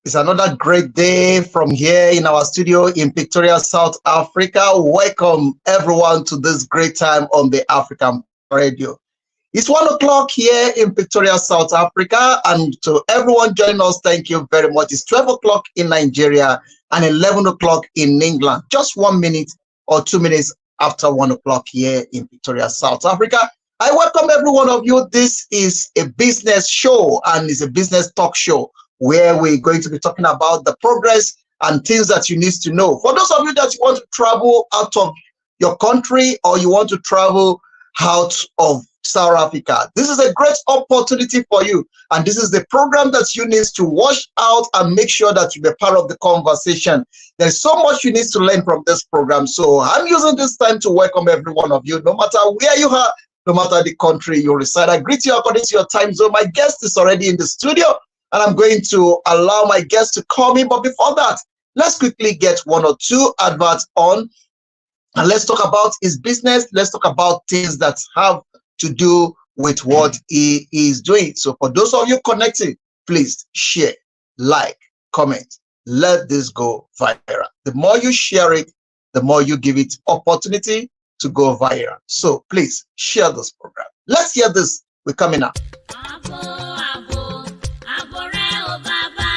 It's another great day from here in our studio in Pretoria, South Africa. Welcome everyone to this great time on the African Radio. It's 1 o'clock here in Pretoria, South Africa, and to everyone joining us, thank you very much. It's 12 o'clock in Nigeria and 11 o'clock in England. Just 1 minute or 2 minutes after 1 o'clock here in Pretoria, South Africa. I welcome every one of you. This is a business show and it's a business talk show where we're going to be talking about the progress and things that you need to know. For those of you that want to travel out of your country or you want to travel out of South Africa, this is a great opportunity for you. And this is the program that you need to watch out and make sure that you be part of the conversation. There's so much you need to learn from this program. So I'm using this time to welcome every one of you, no matter where you are, no matter the country you reside. I greet you according to your time zone. My guest is already in the studio, and I'm going to allow my guest to come in. But before that, let's quickly get 1 or 2 adverts on, and let's talk about his business. Let's talk about things that have to do with what he is doing. So for those of you connecting, please share, like, comment. Let this go viral. The more you share it, the more you give it opportunity to go viral. So please share this program. Let's hear this. We're coming up.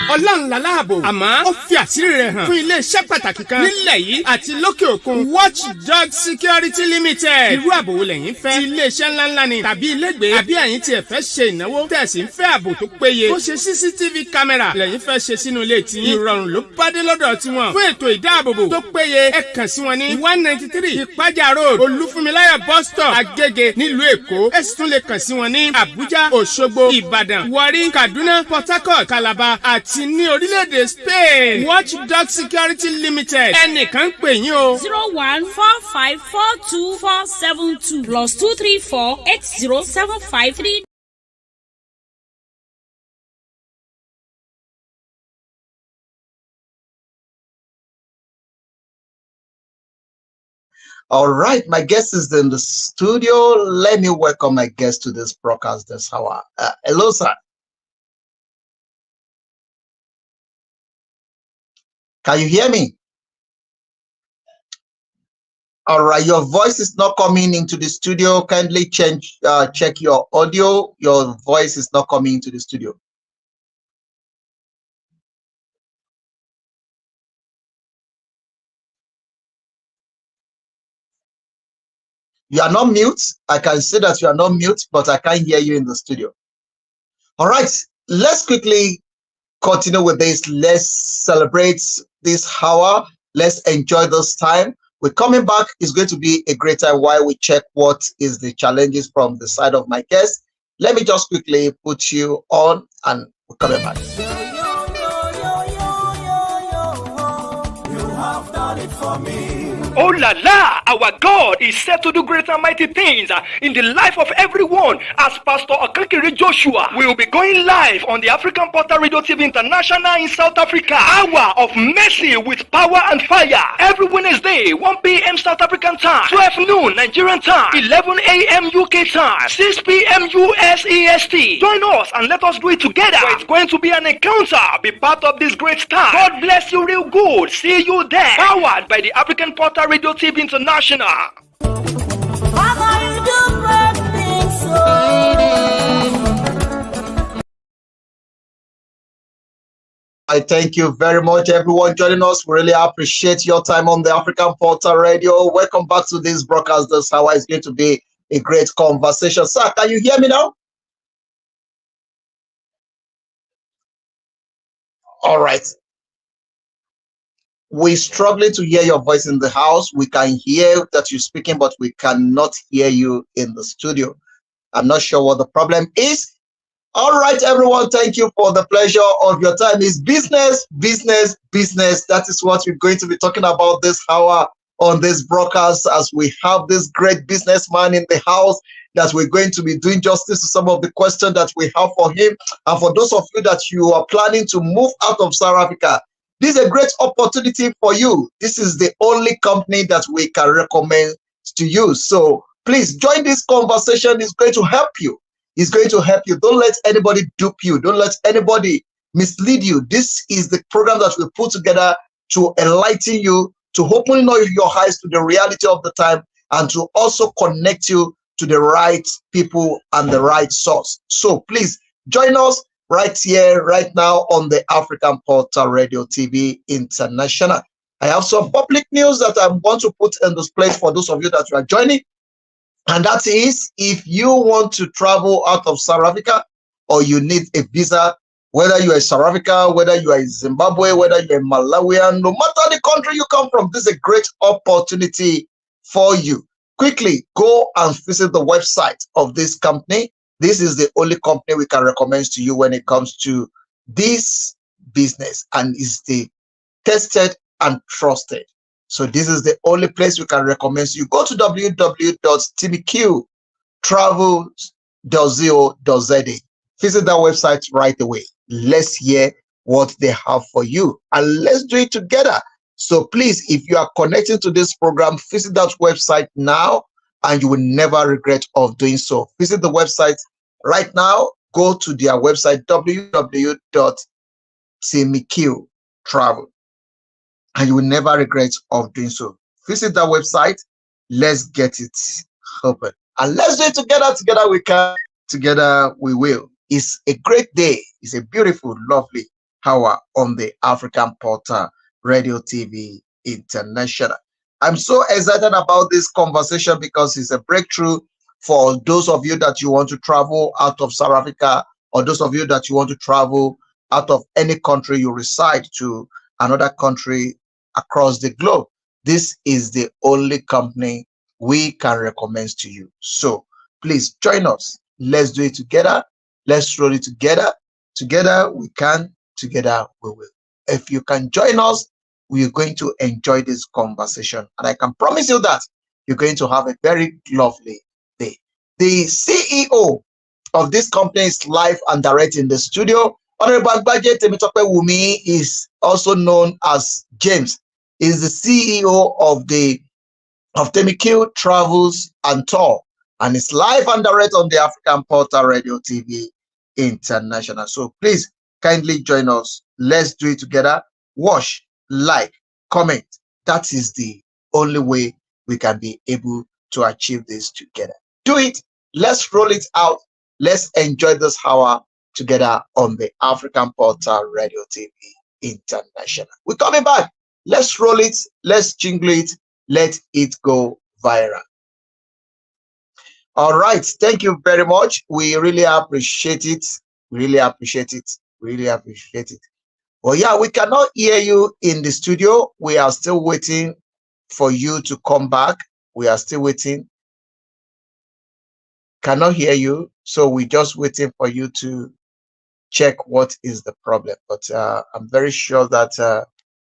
Ọlọ́run làláàbò àmọ́ ó fi àṣírí rẹ̀ hàn fún ilé-iṣẹ́ pàtàkì kan nílẹ̀ yìí àti lókè òkun Watchdog Security Limited. Irú ààbò wo lẹ́yìn fẹ́? Ti ilé-iṣẹ́ ńláńlá ni tàbí ilégbèé àbí ẹ̀yin tí ẹ fẹ́ ṣe ìnáwó tẹ̀sí ń fẹ́ ààbò tó péye. Ó ṣe CCTV camera lẹ́yìn fẹ́ ṣe sínú ilé tí ìrọ̀rùn ló pàdé lọ́dọ̀ tiwọn. Fún ètò ìdáàbòbò tó péye ẹ kàn sí wọn ní 193 Ìpájà Road Olúfúnmiláyọ̀ bus stop Agége nílùú Èkó. Ẹ sì tún lè kàn sí wọn ní Àbújá, Òṣogbo, Ìbàdàn, Warri, Kaduna, Port Harcourt, Calabar àti ní orílẹ̀-èdè Spain. Watchdog Security Limited ẹnìkan pè yín o. 014542472 +2348075. All right, my guest is in the studio. Let me welcome my guest to this broadcast this hour. Hello, sir. Can you hear me? All right, your voice is not coming into the studio. Kindly check your audio. Your voice is not coming into the studio. You are not mute. I can see that you are not mute, but I can't hear you in the studio. All right, let's quickly continue with this. Let's celebrate this hour. Let's enjoy this time. We're coming back. It's going to be a great time while we check what is the challenges from the side of my guest. Let me just quickly put you on and we're coming back. You have done it for me. Oh la la! Our God is set to do great and mighty things in the life of everyone. As Pastor Akakiri Joshua will be going live on the African Portal Radio TV International in South Africa. Hour of mercy with power and fire. Every Wednesday, 1 p.m. South African time, 12 noon Nigerian time, 11 a.m. UK time, 6 p.m. US EST. Join us and let us do it together. It's going to be an encounter. Be part of this great time. God bless you real good. See you there. Powered by the African Portal Radio TV International. I thank you very much, everyone joining us. We really appreciate your time on the African Portal Radio. Welcome back to this broadcast. This hour is going to be a great conversation. Sir, can you hear me now? All right. We're struggling to hear your voice in the house. We can hear that you're speaking, but we cannot hear you in the studio. I'm not sure what the problem is. All right, everyone, thank you for the pleasure of your time. It's business, business, business. That is what we're going to be talking about this hour on this broadcast, as we have this great businessman in the house that we're going to be doing justice to some of the questions that we have for him. And for those of you that you are planning to move out of South Africa, this is a great opportunity for you. This is the only company that we can recommend to you. So please join this conversation. It's going to help you. It's going to help you. Don't let anybody dupe you. Don't let anybody mislead you. This is the program that we put together to enlighten you, to open your eyes to the reality of the time, and to also connect you to the right people and the right source. So please join us right here, right now on the African Portal Radio TV International. I have some public news that I want to put in this place for those of you that are joining. And that is, if you want to travel out of South Africa or you need a visa, whether you are in South Africa, whether you are in Zimbabwe, whether you're in Malawi, no matter the country you come from, this is a great opportunity for you. Quickly go and visit the website of this company. This is the only company we can recommend to you when it comes to this business, and is the tested and trusted. So this is the only place we can recommend. So you go to www.timiqtravels.co.za. Visit that website right away. Let's hear what they have for you, and let's do it together. So please, if you are connecting to this program, visit that website now, and you will never regret of doing so. Visit the website right now. Go to their website, www.timiqtravel, and you will never regret of doing so. Visit that website. Let's get it open, and let's do it together. Together we can. Together we will. It's a great day. It's a beautiful, lovely hour on the African Portal Radio TV International. I'm so excited about this conversation because it's a breakthrough for those of you that you want to travel out of South Africa, or those of you that you want to travel out of any country you reside to another country across the globe. This is the only company we can recommend to you. So please join us. Let's do it together. Let's roll it together. Together we can, together we will. If you can join us, we are going to enjoy this conversation. And I can promise you that you're going to have a very lovely day. The CEO of this company is live and direct in the studio. Honorable Agbaje Temitope Wunmi is also known as James. Is the CEO of Temitope Travels and Tour, and it's live and direct on the African Portal Radio TV International. So please kindly join us. Let's do it together. Watch, like, comment. That is the only way we can be able to achieve this together. Do it. Let's roll it out. Let's enjoy this hour together on the African Portal Radio TV International. We're coming back. Let's roll it. Let's jingle it. Let it go viral. All right. Thank you very much. We really appreciate it. We really appreciate it. We really appreciate it. Well, yeah, we cannot hear you in the studio. We are still waiting for you to come back. We are still waiting. Cannot hear you. So we're just waiting for you to check what is the problem. But I'm very sure that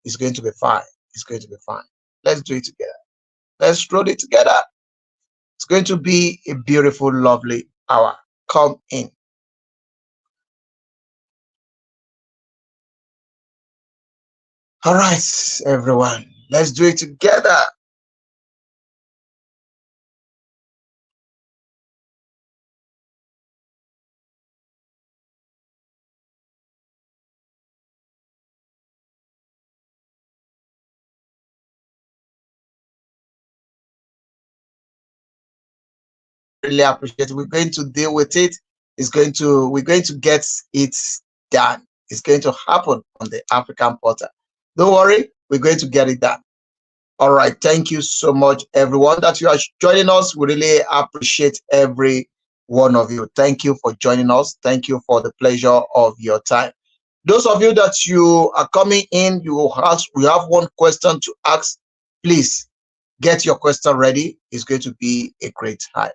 it's going to be fine. It's going to be fine. Let's do it together. Let's roll it together. It's going to be a beautiful, lovely hour. Come in. All right, everyone. Let's do it together. Really appreciate it. We're going to deal with it. We're going to get it done. It's going to happen on the African Portal. Don't worry, we're going to get it done. All right. Thank you so much, everyone, that you are joining us. We really appreciate every one of you. Thank you for joining us. Thank you for the pleasure of your time. Those of you that you are coming in, we have one question to ask. Please get your question ready. It's going to be a great time.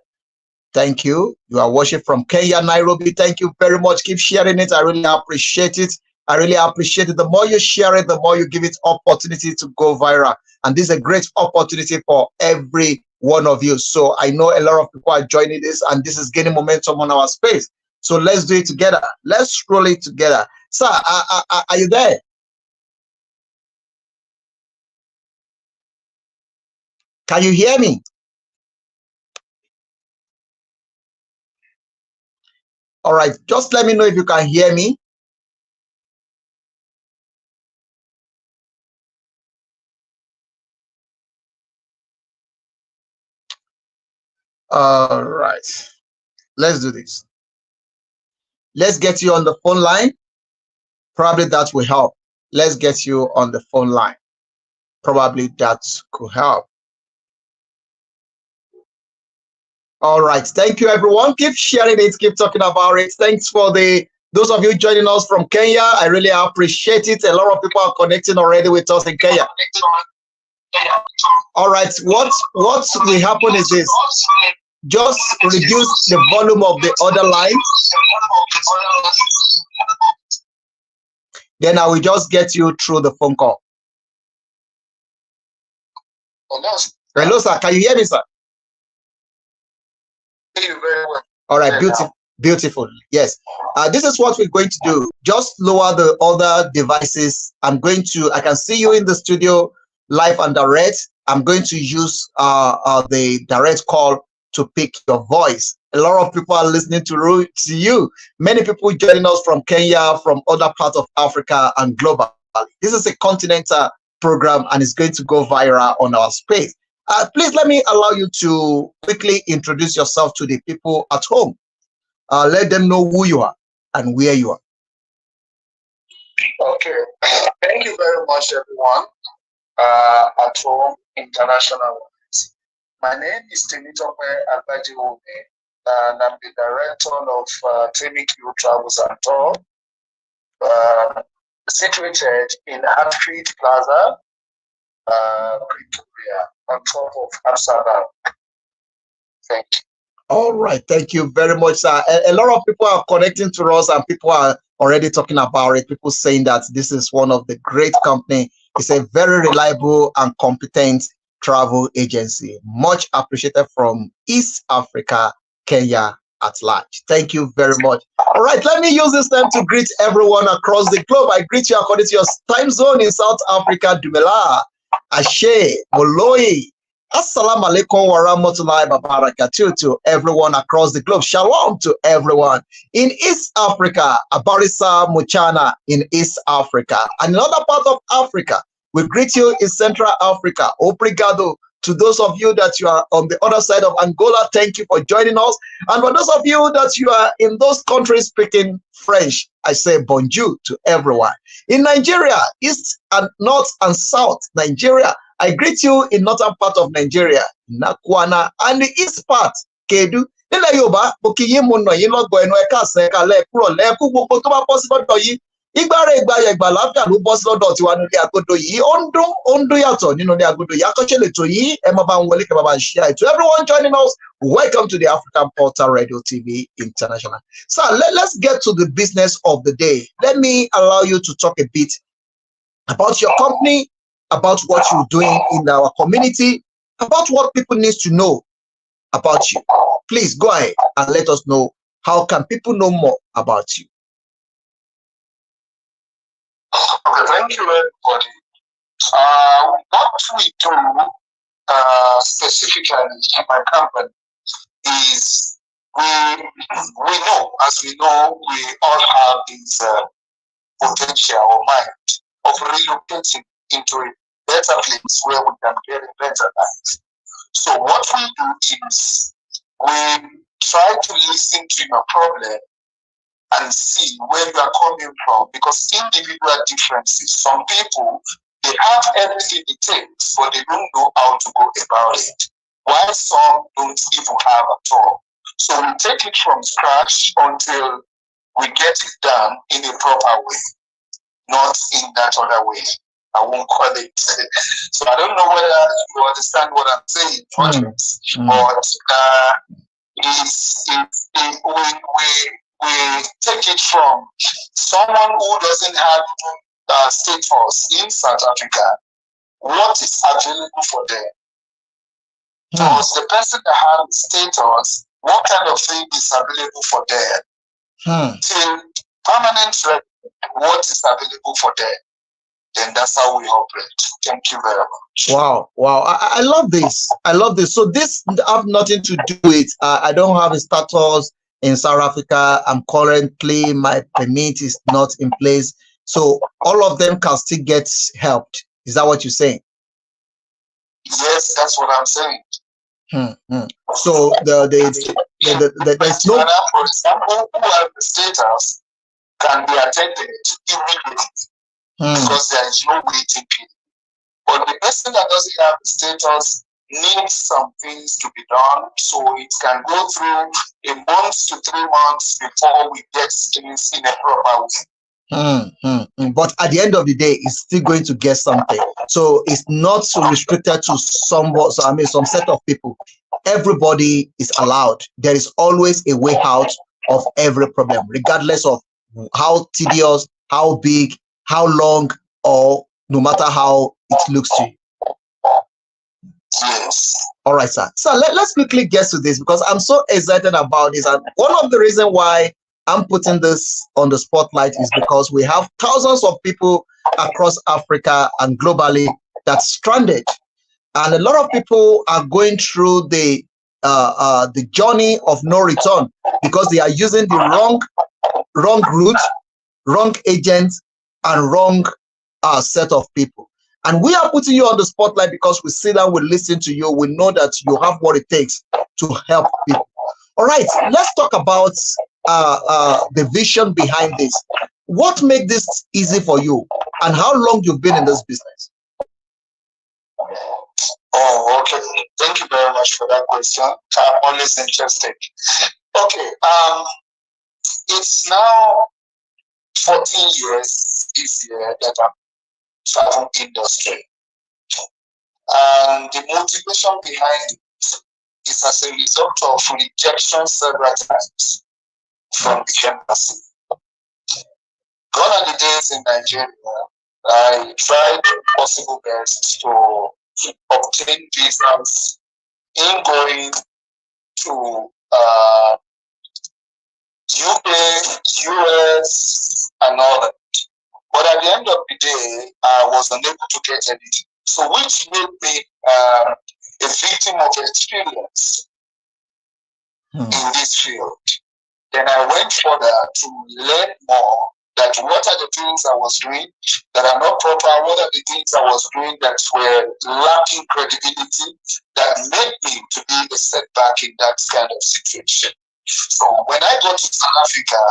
Thank you. You are watching from Kenya, Nairobi. Thank you very much. Keep sharing it. I really appreciate it. I really appreciate it. The more you share it, the more you give it opportunity to go viral. And this is a great opportunity for every one of you. So I know a lot of people are joining this, and this is gaining momentum on our space. So let's do it together. Let's roll it together. Sir, are you there? Can you hear me? All right, just let me know if you can hear me. All right. Let's do this. Let's get you on the phone line. Probably that will help. Let's get you on the phone line. Probably that could help. All right. Thank you, everyone. Keep sharing it. Keep talking about it. Thanks for those of you joining us from Kenya. I really appreciate it. A lot of people are connecting already with us in Kenya. All right. What will happen is this. Just reduce the volume of the other line. Then I will just get you through the phone call. Hello, sir. Can you hear me, sir? You very well. All right, beautiful. Yes. This is what we're going to do. Just lower the other devices. I can see you in the studio live and direct. I'm going to use the direct call to pick your voice. A lot of people are listening to you. Many people joining us from Kenya, from other parts of Africa and globally. This is a continental program and it's going to go viral on our space. Please let me allow you to quickly introduce yourself to the people at home. Let them know who you are and where you are. Okay. Thank you very much, everyone. At home, international. My name is Temitope Agbaje Wunmi, and I'm the director of Temmy Travels and Tour, situated in Hatfield Plaza, Pretoria, on top of Amsterdam. Thank you. All right, thank you very much, sir. A lot of people are connecting to us, and people are already talking about it. People saying that this is one of the great company. It's a very reliable and competent travel agency. Much appreciated from East Africa, Kenya at large. Thank you very much. All right, let me use this time to greet everyone across the globe. I greet you according to your time zone in South Africa, Dumela, Ashe, Moloi. Assalamu alaikum wa rahmatullahi wa barakatuh to everyone across the globe. Shalom to everyone. In East Africa, Abarisa Muchana in East Africa. And in other parts of Africa, we greet you in Central Africa. Obrigado to those of you that you are on the other side of Angola. Thank you for joining us. And for those of you that you are in those countries speaking French, I say bonjour to everyone. In Nigeria, East and North and South Nigeria, I greet you in northern part of Nigeria, Nakwana, and the east part, Kedu. Nílẹ̀ Yorùbá, mo kí yín mo nà yín lọ́gọ̀ ẹnu ẹ̀ka àsẹ̀ ẹ̀ka lẹ́ẹ̀kúrọ̀ lẹ́ẹ̀kú gbogbo tó bá bọ́ sí lọ́dọ̀ yìí. Ìgbàrẹ̀ ìgbàyẹ̀ ìgbà láfíà ló bọ́ sí lọ́dọ̀ tiwa nílé agodo yìí. Ó ń dún yàtọ̀ nínú ilé agodo yìí. Akọ́ṣẹ́ lè tò yìí, ẹ máa bá ń wọlé kẹ́ máa bá ń share it. To everyone joining us, welcome to the African Portal Radio TV International. So let's get to the business of the day. Let me allow you to talk a bit about your company, about what you're doing in our community, about what people need to know about you. Please go ahead and let us know how can people know more about you. Okay, thank you, everybody. What we do specifically in my company is we know, as we know, we all have this potential or mind of relocating into a better place where we can get a better life. So what we do is we try to listen to your problem and see where you are coming from, because individual differences. Some people, they have everything it takes, but they don't know how to go about it, while some don't even have at all. So we take it from scratch until we get it done in a proper way, not in that other way. I won't call it. So I don't know whether you understand what I'm saying, but we take it from someone who doesn't have status in South Africa. What is available for them? Because the person that has status, what kind of thing is available for them? Till permanent resident, what is available for them? Then that's how we operate. Thank you very much. Wow. I love this. So this have nothing to do with, I don't have a status in South Africa. I'm currently, my permit is not in place. So all of them can still get helped. Is that what you're saying? Yes, that's what I'm saying. So there's no. For example, who have the status can be attended immediately because there is no waiting period. But the person that doesn't have the status needs some things to be done, so it can go through a month to 3 months before we get things in a proper way. But at the end of the day, it's still going to get something. So it's not so restricted to some set of people. Everybody is allowed. There is always a way out of every problem, regardless of how tedious, how big, how long, or no matter how it looks to you. Yes. All right, sir. So let's quickly get to this because I'm so excited about this. And one of the reasons why I'm putting this on the spotlight is because we have thousands of people across Africa and globally that's stranded. And a lot of people are going through the journey of no return because they are using the wrong route, wrong agents, and wrong set of people. And we are putting you on the spotlight because we sit down, we listen to you, we know that you have what it takes to help people. All right, let's talk about the vision behind this. What makes this easy for you, and how long you've been in this business? Oh, okay. Thank you very much for that question. I'm always interested. Okay, it's now 14 years this year that I'm travel industry, and the motivation behind it is as a result of rejection several times from the embassy. Gone are the days in Nigeria. I tried possible best to obtain visas in going to UK, US, and all that. But at the end of the day, I was unable to get anything. So which made me a victim of experience in this field. Then I went further to learn more that what are the things I was doing that are not proper, what are the things I was doing that were lacking credibility that made me to be a setback in that kind of situation. So when I got to South Africa,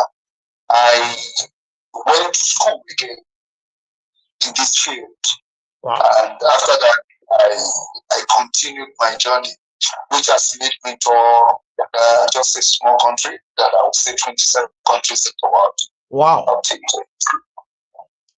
I went to school again in this field. Wow. And after that, I continued my journey, which has led me to just a small country that I would say 27 countries in the world. Wow.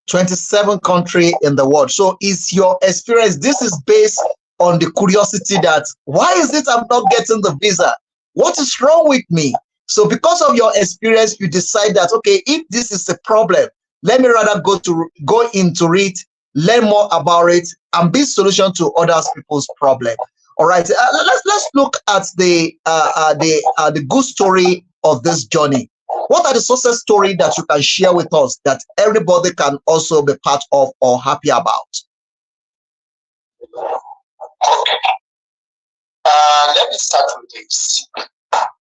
27 countries in the world. So is your experience, this is based on the curiosity that, why is it I'm not getting the visa? What is wrong with me? So because of your experience, you decide that, okay, if this is a problem, let me rather go into it, learn more about it, and be solution to other people's problem. All right, let's look at the good story of this journey. What are the success stories that you can share with us that everybody can also be part of or happy about? Okay. Let me start with this.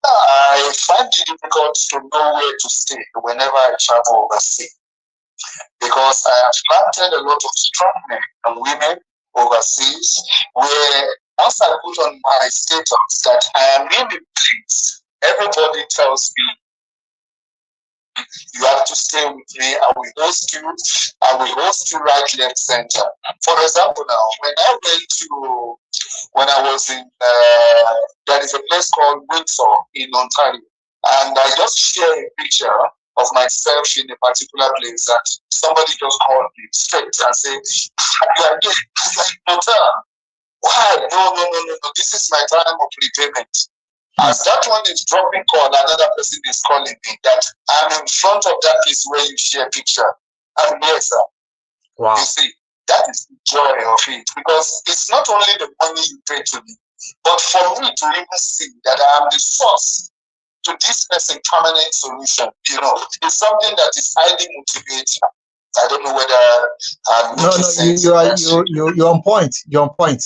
I find it difficult to know where to stay whenever I travel overseas, because I have planted a lot of strong men and women overseas, where once I put on my status that I am in the place, everybody tells me, you have to stay with me, I will host you right, left, center. For example, now, when I was in, there is a place called Windsor in Ontario, and I just share a picture of myself in a particular place that somebody just called me straight and said, you are here, hotel. Why? No, this is my time of repayment. As that one is dropping call, another person is calling me that I'm in front of that place where you share picture. I'm here, sir. Wow. You see, that is the joy of it, because it's not only the money you pay to me, but for me to even see that I am the source to this person permanent solution, it's something that is highly motivating. I don't know whether you're on point. You're on point.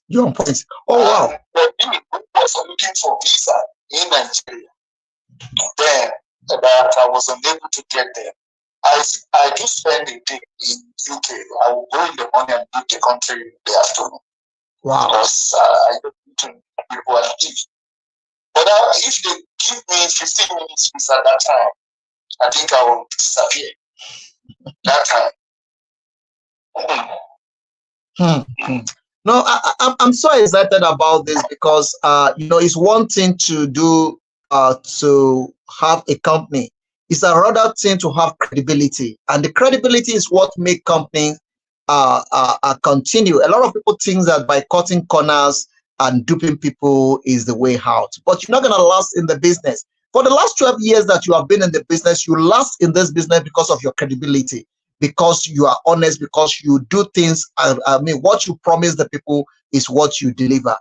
You're on point. Oh wow. But me also looking for visa in Nigeria. Then that I was unable to get there. I do spend a day in UK. I will go in the morning and leave the country in the afternoon. Wow. Because I don't to people and leave. But if they give me 15 minutes at that time, I think I will disappear. That time. No, I'm so excited about this because it's one thing to do to have a company. It's another thing to have credibility, and the credibility is what make companies continue. A lot of people think that by cutting corners and duping people is the way out, but you're not going to last in the business. For the last 12 years that you have been in the business, you last in this business because of your credibility, because you are honest, because you do things. I mean, what you promise the people is what you deliver.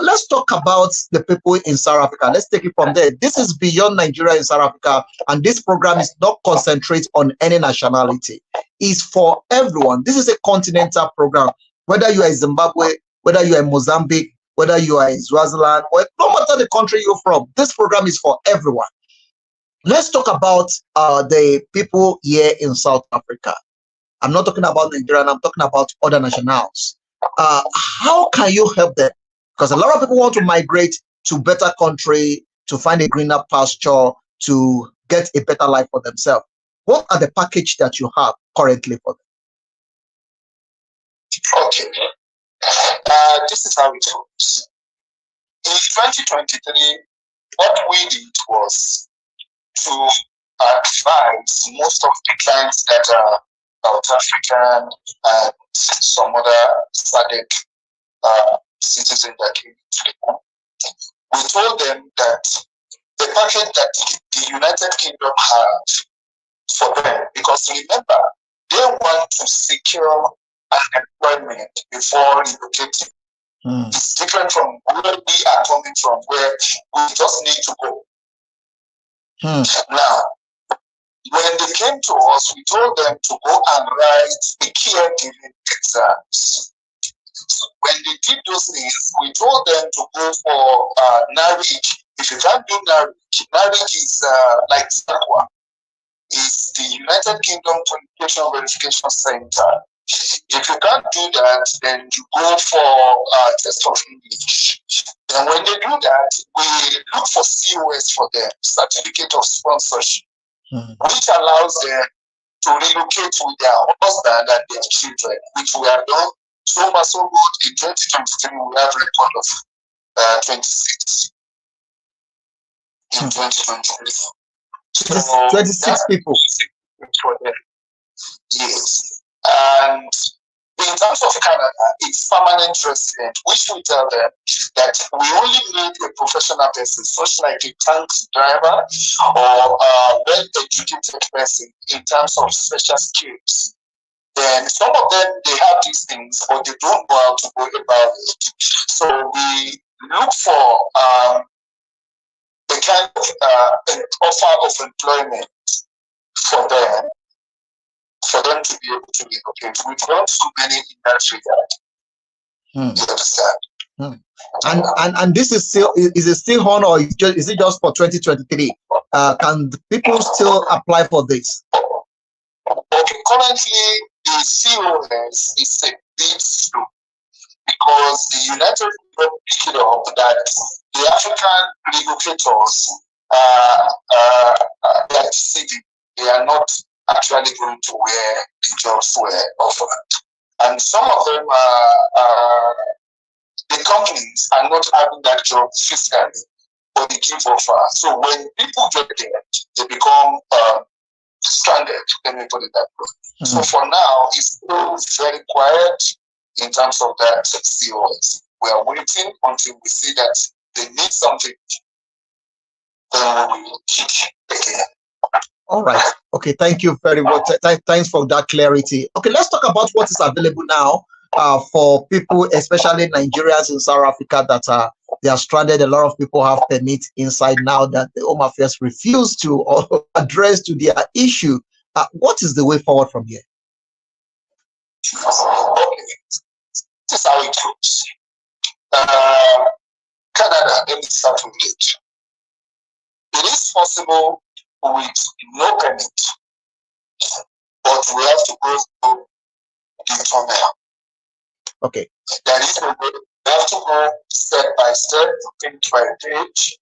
Let's talk about the people in South Africa. Let's take it from there. This is beyond Nigeria in South Africa, and this program is not concentrate on any nationality. It's for everyone. This is a continental program. Whether you are in Zimbabwe, whether you are in Mozambique, whether you are in Swaziland, or no matter the country you're from, this program is for everyone. Let's talk about the people here in South Africa. I'm not talking about Nigeria, I'm talking about other nationals. How can you help them? Because a lot of people want to migrate to better country, to find a greener pasture, to get a better life for themselves. What are the package that you have currently for them? Okay. This is how it goes. In 2023, what we did was to advise most of the clients that are South African and some other SADC citizens that came to the country. We told them that the package that the United Kingdom has for them, because remember, they want to secure unemployment before relocating. It's different from where we are coming from, where we just need to go. Now, when they came to us, we told them to go and write the caregiving exams. So when they did those things, we told them to go for NARIC. If you can't do NARIC, NARIC is like SAQA. It's the United Kingdom Qualification Verification Center. If you can't do that, then you go for test of English. Then when they do that, we look for COS for them, Certificate of Sponsorship, which allows them to relocate with their husband and their children, which we have done so far so good. In 2023, we have a record of 26 in 2023. So 26 people. For them. Yes. And in terms of Canada, it's permanent resident, which we tell them that we only need a professional person, such like a tank driver or a well-educated person in terms of special skills. Then some of them, they have these things, but they don't know how to go about it. So we look for the kind of an offer of employment for them to be able to relocate. We've got so many in that regard. You understand? And this is it still on, or is it just for 2023? Can people still apply for this? Okay, currently the COS is a bit slow because the United Kingdom picked it up that the African relocators that city, they are not actually going to where the jobs were offered. And some of them the companies are not having that job physically, but they give offer. So when people get there, they become stranded, let me put it that way. So for now, it's still very quiet in terms of that COS. We are waiting until we see that they need something, then we will kick again. All right. Okay. Thank you very much. Thanks for that clarity. Okay. Let's talk about what is available now for people, especially Nigerians in South Africa, that they are stranded. A lot of people have permit inside now that the Home Affairs refuse to address to their issue. What is the way forward from here? Okay. This is how it goes. Canada, let me start with it. It is possible with no permit, but we have to go through the tunnel. Okay. There is a way You have to go step by step, page by page,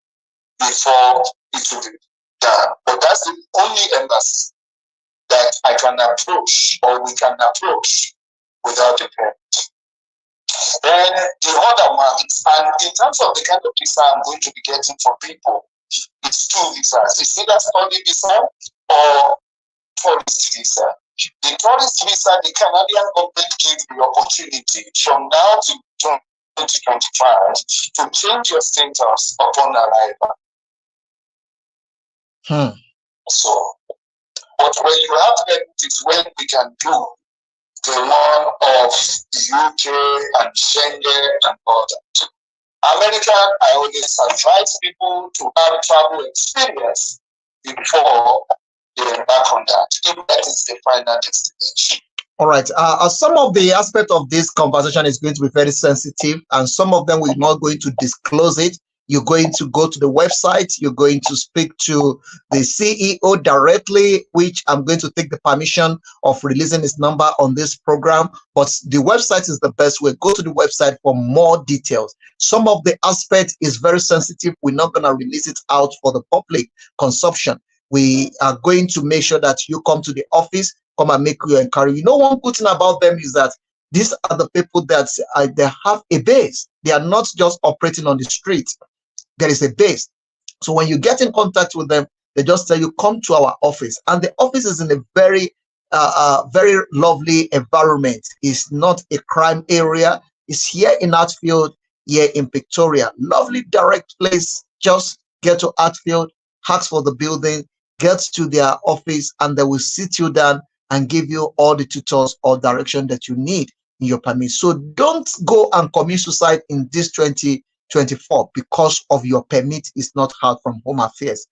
before it will be done. But that's the only embassy that I can approach, or we can approach, without a permit. Then the other ones, and in terms of the kind of visa I'm going to be getting for people, it's 2 visas. It's either study visa or tourist visa. The tourist visa, the Canadian government gives the opportunity from now to 2025 to change your status upon arrival. So, but when you have them, it's when we can do the one of UK and Schengen and all that. America, I always advise people to have travel experience before they embark on that, if that is the final destination. All right. Some of the aspect of this conversation is going to be very sensitive, and some of them we're not going to disclose it. You're going to go to the website. You're going to speak to the CEO directly, which I'm going to take the permission of releasing his number on this program. But the website is the best way. Go to the website for more details. Some of the aspect is very sensitive. We're not going to release it out for the public consumption. We are going to make sure that you come to the office, come and make your inquiry. You know, one good thing about them is that these are the people that they have a base. They are not just operating on the street. There is a base. So when you get in contact with them, they just tell you, come to our office. And the office is in a very, very lovely environment. It's not a crime area. It's here in Hartfield, here in Victoria. Lovely, direct place. Just get to Hartfield, ask for the building, get to their office, and they will sit you down and give you all the tutors or direction that you need in your permit. So don't go and commit suicide in this 2024 because of your permit is not held from Home Affairs.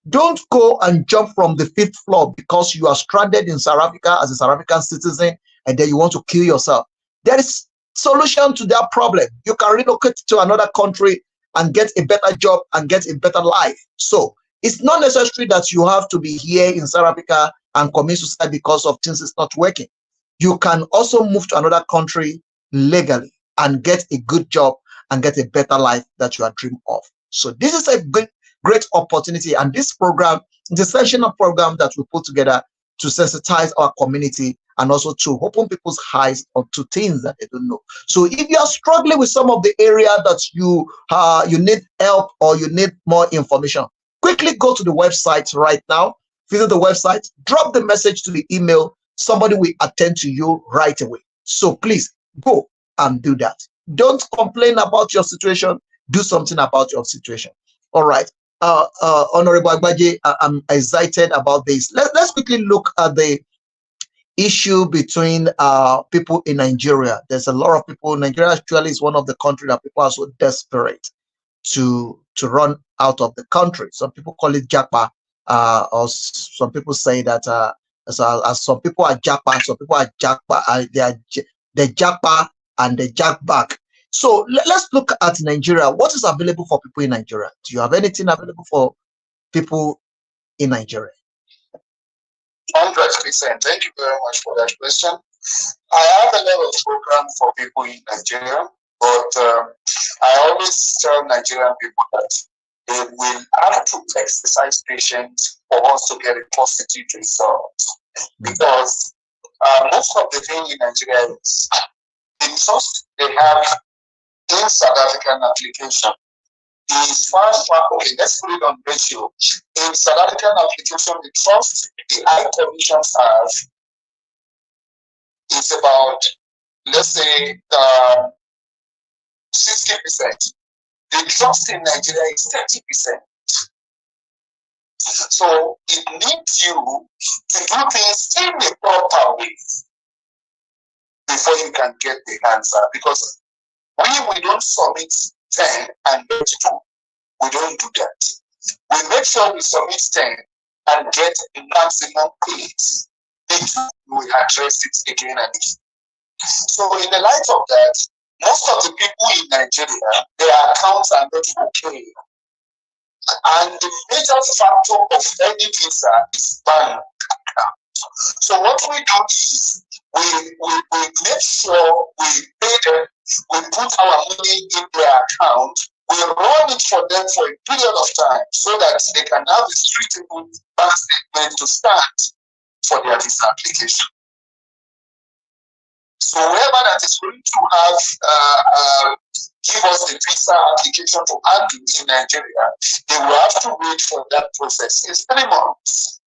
Don't go and jump from the 5th floor because you are stranded in South Africa as a South African citizen and then you want to kill yourself. There is solution to that problem. You can relocate to another country and get a better job and get a better life. So it's not necessary that you have to be here in South Africa and commit suicide because of things is not working. You can also move to another country legally and get a good job and get a better life that you are dreaming of. So this is a great opportunity, and this program is a sessional program that we put together to sensitize our community and also to open people's eyes to things that they don't know. So if you are struggling with some of the area that you need help or you need more information, quickly go to the website right now, visit the website, drop the message to the email, somebody will attend to you right away. So please go and do that. Don't complain about your situation, do something about your situation. All right. Honorable Agbaje, I'm excited about this. Let's quickly look at the issue between people in Nigeria. There's a lot of people. Nigeria actually is one of the countries that people are so desperate to run out of the country. Some people call it japa, or some people say that as some people are japa, some people are japa, they're japa and they jack back. So let's look at Nigeria. What is available for people in Nigeria? Do you have anything available for people in Nigeria? 100%. Thank you very much for that question. I have a lot of programs for people in Nigeria, but I always tell Nigerian people that they will have to exercise patience for us to get a positive result. Because most of the thing in Nigeria is the trust they have in South African application is far. Okay, let's put it on ratio. In South African application, the trust the high commissions have is about, let's say, 60%. The trust in Nigeria is 30%. So it needs you to do things in a proper way before you can get the answer. Because we don't submit 10 and get 2. We don't do that. We make sure we submit 10 and get the maximum 8. We address it again and again. So in the light of that, most of the people in Nigeria, their accounts are not okay. And the major factor of any visa is bank account. So what we do is we make sure we pay them, we put our money in their account, we run it for them for a period of time so that they can have a suitable bank statement to start for their visa application. So whoever that is going to have give us the visa application to handle in Nigeria, they will have to wait for that process. It's 3 months,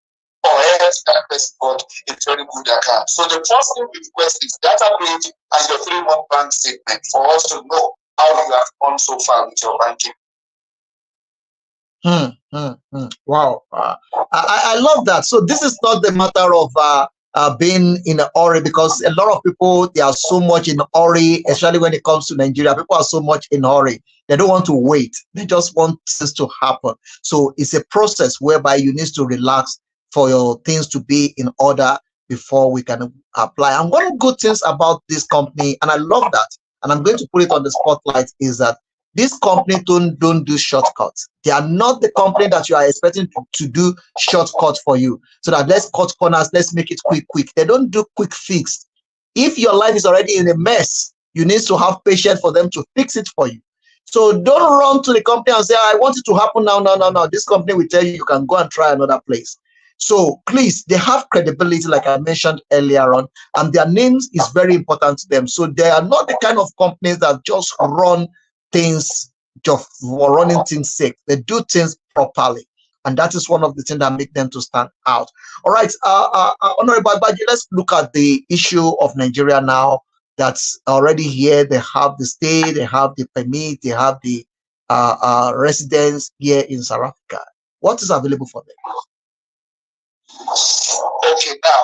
or else that person got a very good account. So the first thing we request is database and your 3-month bank statement for us to know how you have gone so far with your banking. Wow, I love that. So this is not the matter of being in a hurry, because a lot of people, they are so much in a hurry, especially when it comes to Nigeria. People are so much in a hurry. They don't want to wait. They just want this to happen. So it's a process whereby you need to relax for your things to be in order before we can apply. And one of the good things about this company, and I love that, and I'm going to put it on the spotlight, is that this company don't do shortcuts. They are not the company that you are expecting to do shortcuts for you. So that let's cut corners, let's make it quick. They don't do quick fix. If your life is already in a mess, you need to have patience for them to fix it for you. So don't run to the company and say, I want it to happen now. No. This company will tell you you can go and try another place. So please, they have credibility, like I mentioned earlier on, and their names is very important to them. So they are not the kind of companies that just run things just for running things sake. They do things properly, and that is one of the things that make them to stand out. All right, Honorable Agbaje, let's look at the issue of Nigeria now. That's already here. They have the stay, they have the permit, they have the residence here in South Africa. What is available for them? Okay, now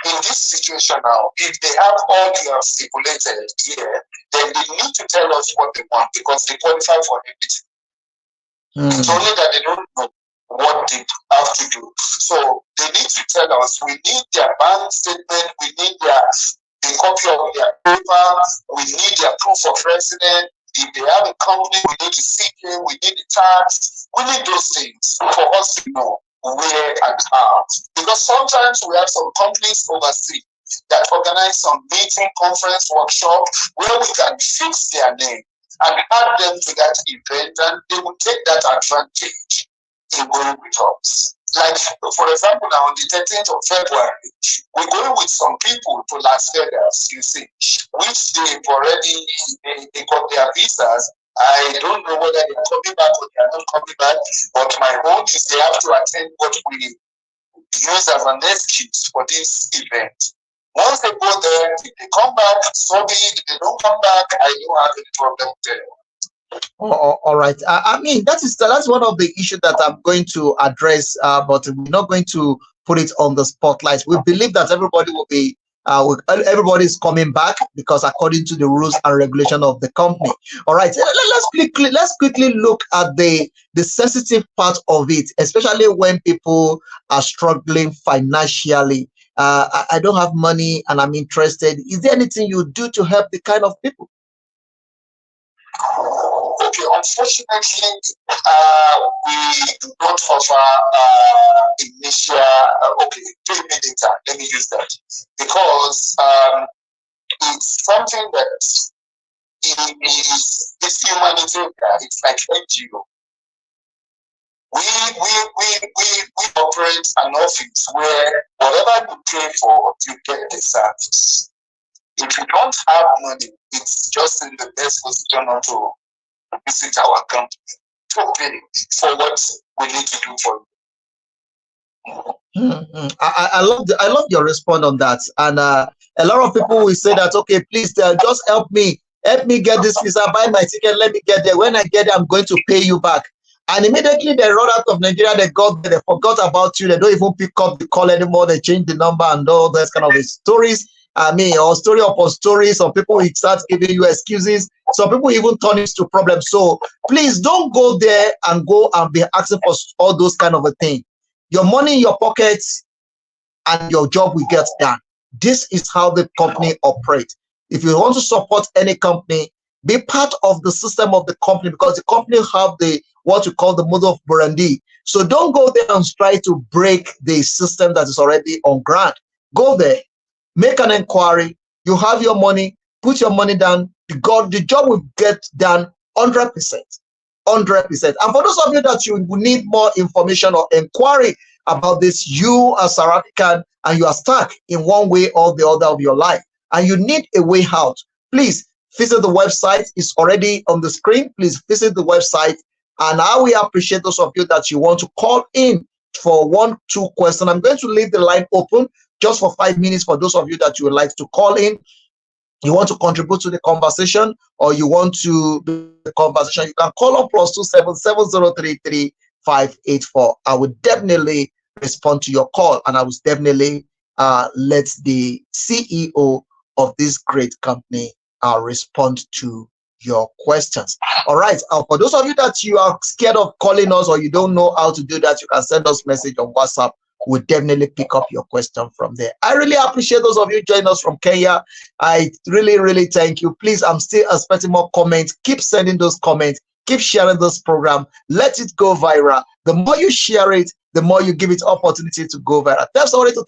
in this situation now, if they have all you have stipulated here, then they need to tell us what they want, because they qualify for everything. It's only that they don't know what they have to do. So they need to tell us. We need their bank statement, we need a copy of their paper, we need their proof of residence. If they have a company, we need the CK, we need the tax, we need those things for us to know where and how. Because sometimes we have some companies overseas that organize some meeting, conference, workshop where we can fix their name and add them to that event, and they will take that advantage in going with us. Like, for example, now on the 13th of February, we're going with some people to Las Vegas, you see, which they've already, they got their visas. I don't know whether they're coming back or they're not coming back, but my own is they have to attend what we use as an excuse for this event. Once they go there, if they come back, so be it. If they don't come back, I don't have any problem there. All right. I mean, that's one of the issues that I'm going to address, but we're not going to put it on the spotlight. We believe that everybody will be, everybody is coming back, because according to the rules and regulation of the company. All right. Let's quickly look at the sensitive part of it, especially when people are struggling financially. I don't have money and I'm interested. Is there anything you do to help the kind of people? Okay, unfortunately, we do not offer initial, pay me later, let me use that, because it's something that is humanitarian, it's like NGO. We operate an office where whatever you pay for, you get the service. If you don't have money, it's just in the best position not to visit our company to pay for what we need to do for you. I love your response on that. And a lot of people will say that, okay, please just help me get this visa, buy my ticket, let me get there. When I get there, I'm going to pay you back. And immediately they run out of Nigeria, they forgot about you, they don't even pick up the call anymore, they change the number and all those kind of stories. I mean, or story upon story. Some people will start giving you excuses. Some people even turn it to problems. So please don't go there and be asking for all those kind of a thing. Your money in your pockets and your job will get done. This is how the company operates. If you want to support any company, be part of the system of the company, because the company have what you call the model of operandi. So don't go there and try to break the system that is already on ground. Go there, make an inquiry. You have your money, put your money down. The job will get done 100%. 100%. And for those of you that you need more information or inquiry about this, you are South African and you are stuck in one way or the other of your life, and you need a way out, please visit the website. It's already on the screen. Please visit the website. And I will appreciate those of you that you want to call in for 1-2 questions. I'm going to leave the line open just for 5 minutes for those of you that you would like to call in. You want to contribute to the conversation, or you want to do the conversation, you can call on +27 7033 584. I would definitely respond to your call, and I will definitely let the CEO of this great company respond to your questions. All right. For those of you that you are scared of calling us or you don't know how to do that, you can send us a message on WhatsApp. We'll definitely pick up your question from there. I really appreciate those of you joining us from Kenya. I really, really thank you. Please, I'm still expecting more comments. Keep sending those comments. Keep sharing this program. Let it go viral. The more you share it, the more you give it opportunity to go viral. Tell somebody to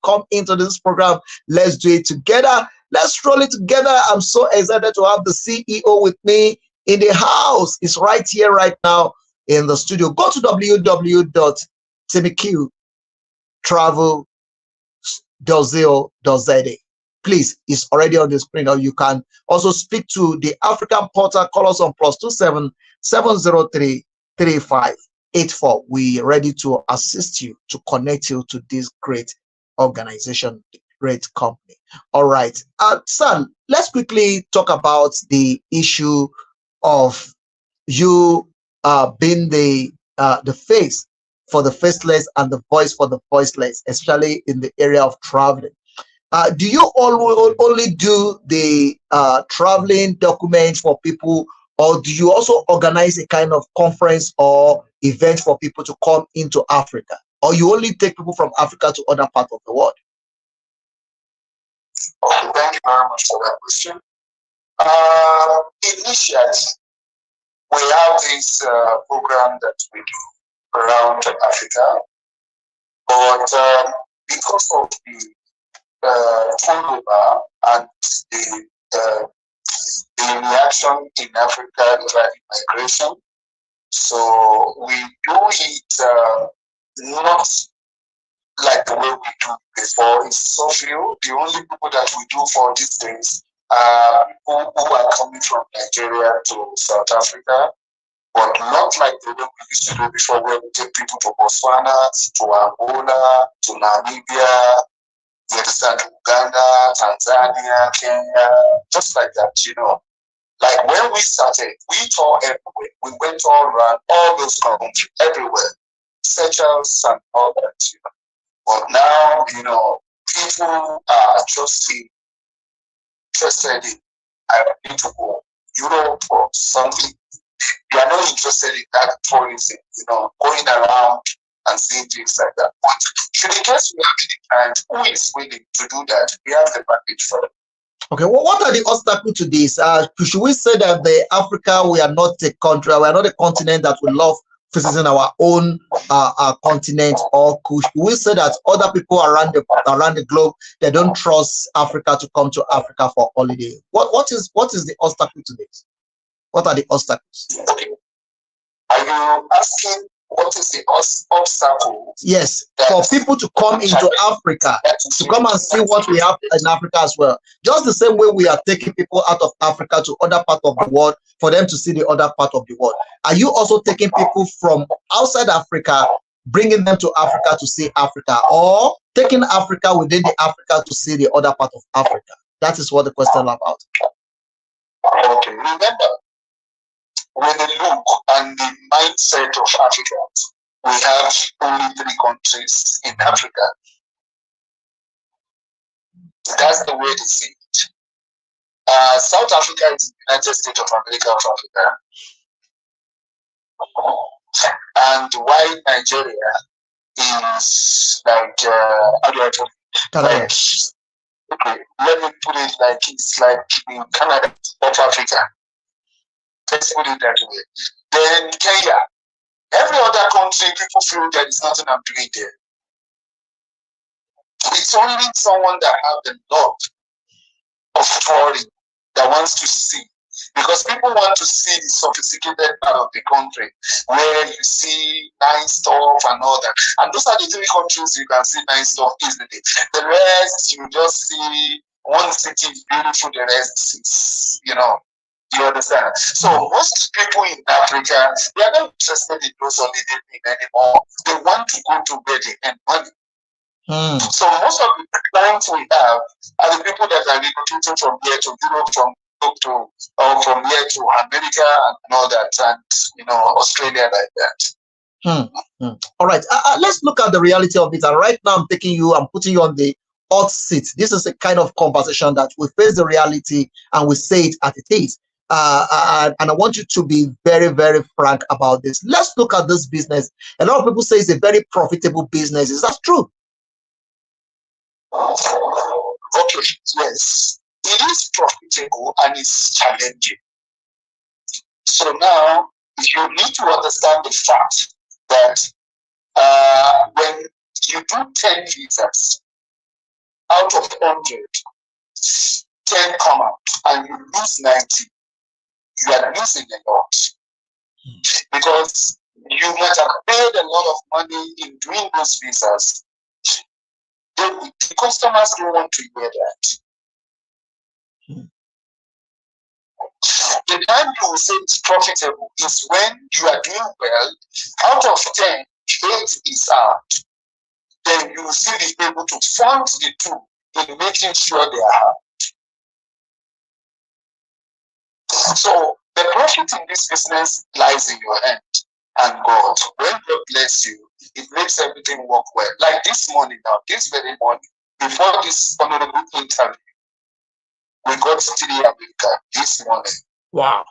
come into this program. Let's do it together. Let's roll it together. I'm so excited to have the CEO with me in the house. It's right here, right now in the studio. Go to www.temyqtravel.co.za. Please, it's already on the screen. Or you can also speak to the African portal. Call us on +27 703 3584. We are ready to assist you, to connect you to this great organization, great company. All right, son, let's quickly talk about the issue of you being the face for the faceless and the voice for the voiceless, especially in the area of traveling. Do you only do the traveling documents for people, or do you also organize a kind of conference or event for people to come into Africa, or you only take people from Africa to other parts of the world? Okay, thank you very much for that question. Initially, we have this program that we do around Africa, but because of the turnover and the reaction in Africa regarding migration, so we do it not like the way we do before. It's so few. The only people that we do for these days are people who are coming from Nigeria to South Africa, but not like the way we used to do before, where we take people to Botswana, to Angola, to Namibia, you understand, Uganda, Tanzania, Kenya, just like that, you know. Like when we started, we toured everywhere. We went all around all those countries, everywhere, Seychelles and all that, you know. But now, you know, people are just interested in, I need to go Europe or something. They are not interested in that tourism, you know, going around and seeing things like that. But should in case we have any client who is willing to do that, we have the package for them. Okay, well, what are the obstacles to this? Should we say that the Africa, we are not a country, we are not a continent that we love visiting our own continent, or should we say that other people around the globe, they don't trust Africa to come to Africa for holiday? What is the obstacle to this? What are the obstacles? Okay. Are you asking what is the obstacle? Yes, for people to come into Africa, to come and see what we have in Africa as well. Just the same way we are taking people out of Africa to other parts of the world for them to see the other part of the world. Are you also taking people from outside Africa, bringing them to Africa to see Africa, or taking Africa within the Africa to see the other part of Africa? That is what the question is about. Okay, remember, with the look and the mindset of Africans, we have only 3 countries in Africa. That's the way they see it. South Africa is the United States of America of Africa. And while Nigeria is like, how do I put it? Like, okay, let me put it like it's like in Canada of Africa. Let's put it that way. Then Kenya, every other country, people feel there is nothing I'm doing there. It's only someone that has the love of touring that wants to see. Because people want to see the sophisticated part of the country where you see nice stuff and all that. And those are the 3 countries you can see nice stuff easily. The rest, you just see one city is beautiful, the rest is, you understand? So most people in Africa, they are not interested in those holiday things anymore. They want to go to where they earn money. So most of the clients we have are the people that are relocating from here to Europe, from here to America and all that, and Australia like that. All right, let's look at the reality of it. And right now, I'm putting you on the hot seat. This is a kind of conversation that we face the reality and we say it as it is. And I want you to be very, very frank about this. Let's look at this business. A lot of people say it's a very profitable business. Is that true? Okay, yes. It is profitable and it's challenging. So now, you need to understand the fact that when you do 10 visas, out of 100, 10 come out, and you lose 90, you are losing a lot. Because you might have paid a lot of money in doing those visas. The customers don't want to hear that. The time you will say it's profitable is when you are doing well. Out of 10, 8 is out. Then you will still be able to fund the 2 in making sure they are out. So the profit in this business lies in your hand and God. When God bless you, it makes everything work well. Like this morning now, this very morning, before this honorable interview, we got 3 America this morning. Wow.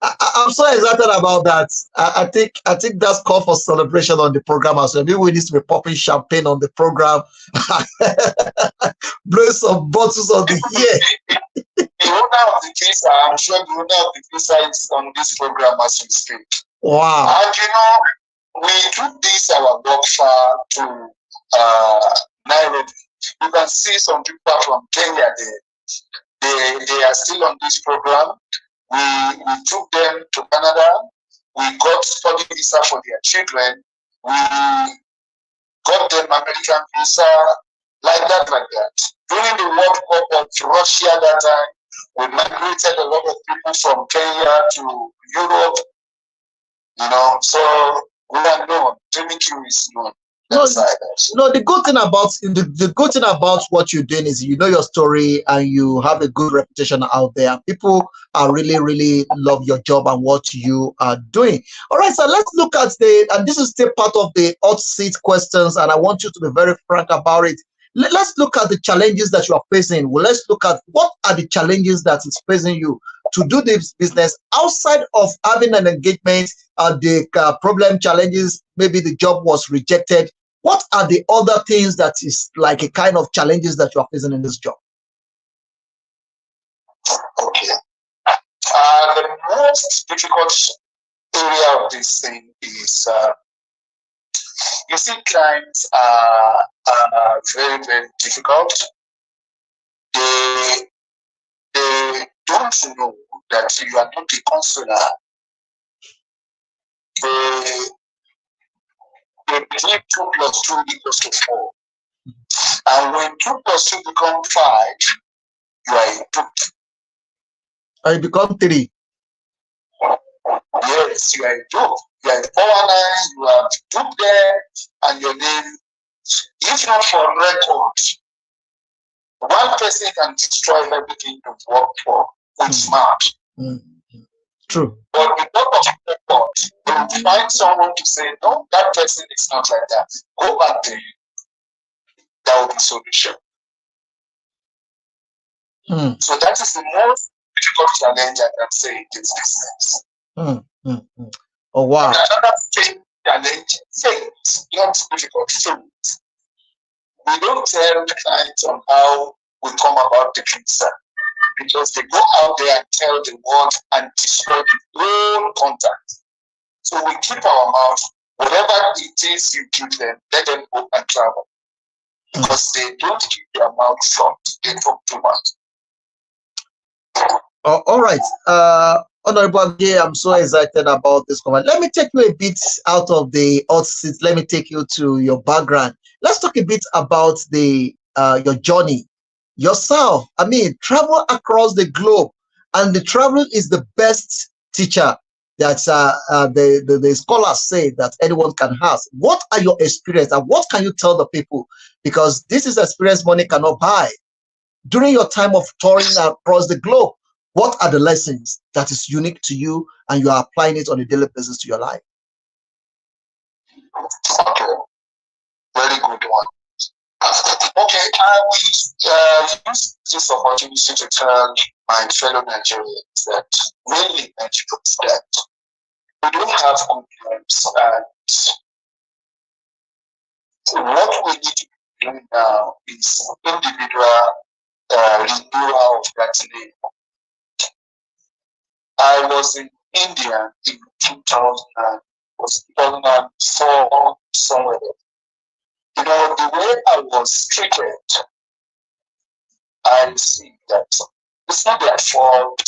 I'm so excited about that. I think that's call for celebration on the program as well. Maybe we need to be popping champagne on the program, blowing some bottles on the air. The owner of the visa, I'm sure the owner of the visa is on this program as we speak. Wow. And we took this our work far to Nairobi. You can see some people from Kenya there. They are still on this program. We took them to Canada. We got study visa for their children. We got them American visa, like that. During the World Cup of Russia that time, we migrated a lot of people from Kenya to Europe. So we are known. Temitope is known. No, the good thing about the good thing about what you're doing is you know your story and you have a good reputation out there. People are really love your job and what you are doing. All right, so let's look at and this is still part of the hot seat questions, and I want you to be very frank about it. Let's look at the challenges that you are facing. Well, let's look at what are the challenges that is facing you to do this business outside of having an engagement, the problem challenges, maybe the job was rejected. What are the other things that is like a kind of challenges that you are facing in this job? Okay. The most difficult area of this thing is, you see, clients are very, very difficult. They don't know that you are not the consular. They believe 2 + 2 = 4. And when 2 + 2 become 5, you are a dupe. I become 3. Yes, you are a dupe. You are a 419, you are duped there, and your name, if not for record, one person can destroy everything you've worked for with smart. True. But because of record, they will find someone to say, no, that person is not like that. Go back there. That will be solution. So that is the most difficult challenge I can say in this business. Oh wow. And another challenge, faith, not difficult, faith. We don't tell the clients on how we come about the visa, because they go out there and tell the world and destroy the whole contact. So we keep our mouth. Whatever it is you give them, let them go and travel. because they don't keep their mouth shut. They talk too much. All right. Honorable Agbaje, I'm so excited about this comment. Let me take you a bit out of the hot seat. Let me take you to your background. Let's talk a bit about the your journey, yourself. I mean, travel across the globe, and the travel is the best teacher that the scholars say that anyone can have. What are your experience, and what can you tell the people? Because this is experience money cannot buy. During your time of touring across the globe, what are the lessons that is unique to you and you are applying it on a daily basis to your life? Okay, very good one. Okay, I will use this opportunity to tell my fellow Nigerians that mainly Nigerians that we don't have complaints, and what we need to be doing now is individual renewal of that name. I was in India in 2000, was 2004 somewhere. You know, the way I was treated, I see that it's not their fault,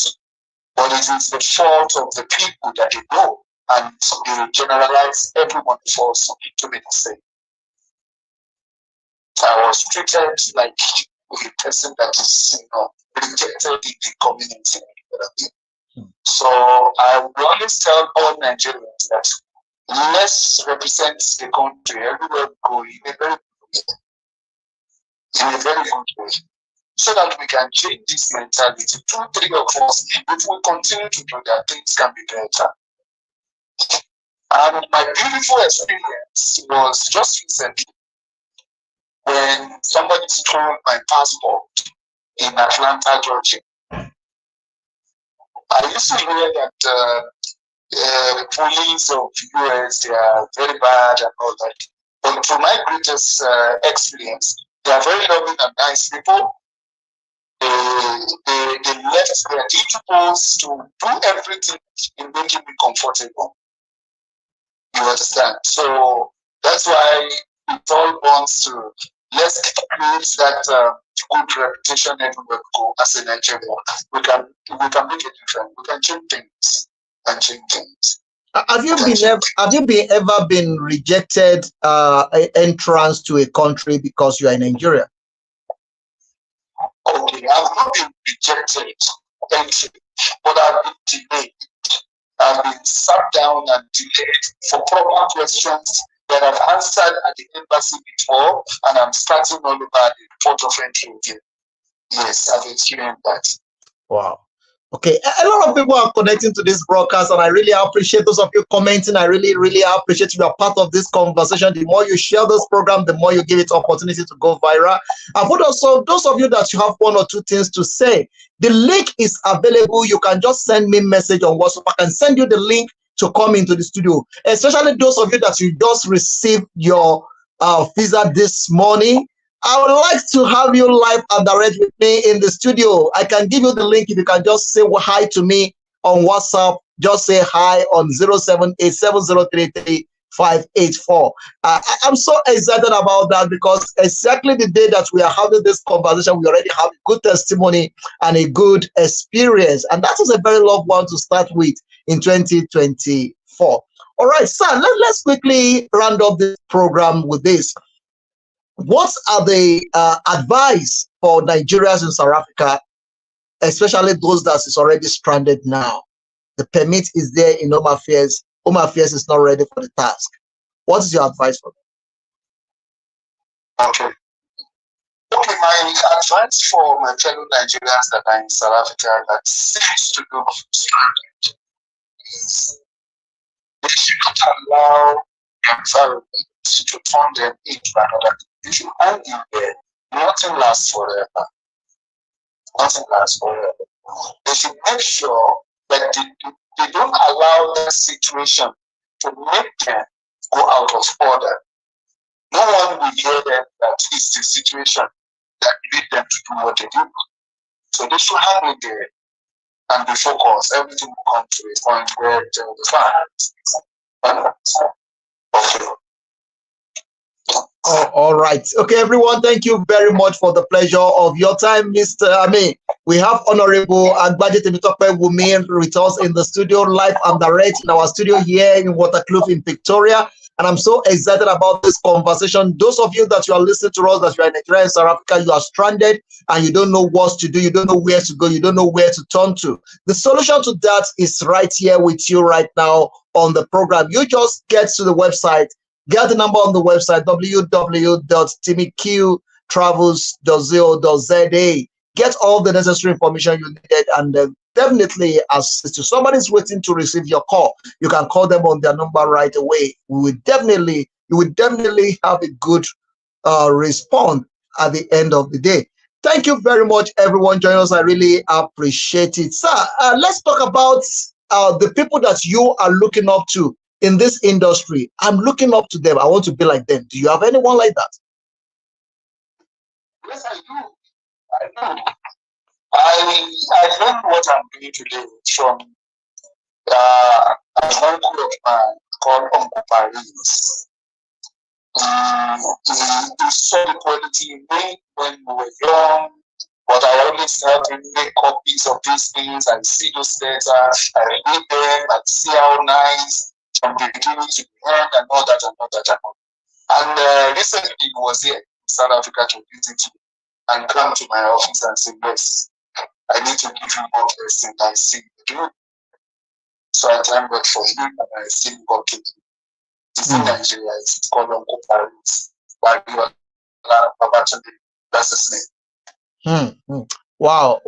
but it is the fault of the people that they know, and they generalize everyone falls to be the same. I was treated like a person that is, rejected in the community. So I would always tell all Nigerians that let's represent the country everywhere we go in a very good way, so that we can change this mentality. 2, 3 of us, if we continue to do that, things can be better. And my beautiful experience was just recently when somebody stole my passport in Atlanta, Georgia. I used to hear that the police of US, they are very bad and all that. But from my greatest experience, they are very loving and nice people. They left their principles to do everything in making me comfortable. You understand? So that's why it all wants to, let's create that good reputation everywhere we go as a Nigerian. We can make a difference. We can change things and change things. Have you ever been rejected entrance to a country because you are in Nigeria? Okay, I've not been rejected entry, but I've been delayed. I've been sat down and delayed for proper questions that I've answered at the embassy before, and I'm starting all over the port of entry again. Yes, I've experienced that. Wow. Okay, a lot of people are connecting to this broadcast, and I really appreciate those of you commenting. I really, really appreciate you are part of this conversation. The more you share this program, the more you give it opportunity to go viral. And for also those of you that you have 1 or 2 things to say, the link is available. You can just send me a message on WhatsApp. I can send you the link to come into the studio, especially those of you that you just received your visa this morning. I would like to have you live and direct with me in the studio. I can give you the link if you can just say hi to me on WhatsApp. Just say hi on 07870333584. I'm so excited about that because exactly the day that we are having this conversation, we already have a good testimony and a good experience. And that is a very long one to start with in 2024. All right, sir, let's quickly round up this program with this. What are the advice for Nigerians in South Africa, especially those that is already stranded now? The permit is there in Home Affairs. Home Affairs is not ready for the task. What is your advice for them? Okay, my advice for my fellow Nigerians that are in South Africa that seems to look stranded is they should not allow the environment to turn them into another. If you hang in there, nothing lasts forever. Nothing lasts forever. They should make sure that they don't allow that situation to make them go out of order. No one will hear them that it's the situation that lead them to do what they do. So they should hang in there and be focused. Everything will come to a point where they will be fine. Okay. All right. Okay, everyone, thank you very much for the pleasure of your time, Mr. We have Honorable Agbaje Temitope Wunmi with us in the studio, live and direct in our studio here in Waterkloof in Victoria. And I'm so excited about this conversation. Those of you that you are listening to us, that you are in Nigeria and South Africa, you are stranded and you don't know what to do, you don't know where to go, you don't know where to turn to. The solution to that is right here with you right now on the program. You just get to the website, get the number on the website, www.timmyqtravels.co.za. Get all the necessary information you needed, and definitely assist you. Somebody's waiting to receive your call. You can call them on their number right away. You will definitely have a good response at the end of the day. Thank you very much, everyone joining us. I really appreciate it. Sir, let's talk about the people that you are looking up to in this industry. I'm looking up to them. I want to be like them. Do you have anyone like that? Yes, I do. I learned what I'm doing today from an uncle of mine called Uncle Paris. He saw the quality in me when we were young, but I always have to make copies of these things and see those letters. I read them and see how nice from the beginning to the end and all that and all that and all. And recently he was here in South Africa to visit me and come to my office and say, yes, I need to give you more blessing than see you do. So I thank God for him and I see God to do. It's in Nigeria, it's called Uncle Paris. That's his name. Wow.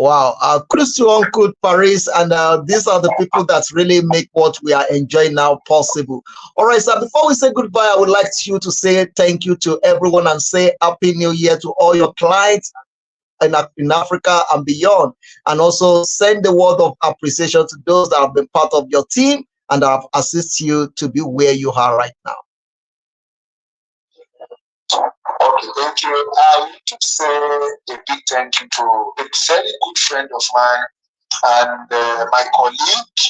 Kudos to Uncle Paris, and these are the people that really make what we are enjoying now possible. All right, sir, before we say goodbye, I would like you to say thank you to everyone and say Happy New Year to all your clients in Africa and beyond, and also send the word of appreciation to those that have been part of your team and that have assisted you to be where you are right now. Okay, thank you. I want to say a big thank you to a very good friend of mine and my colleague.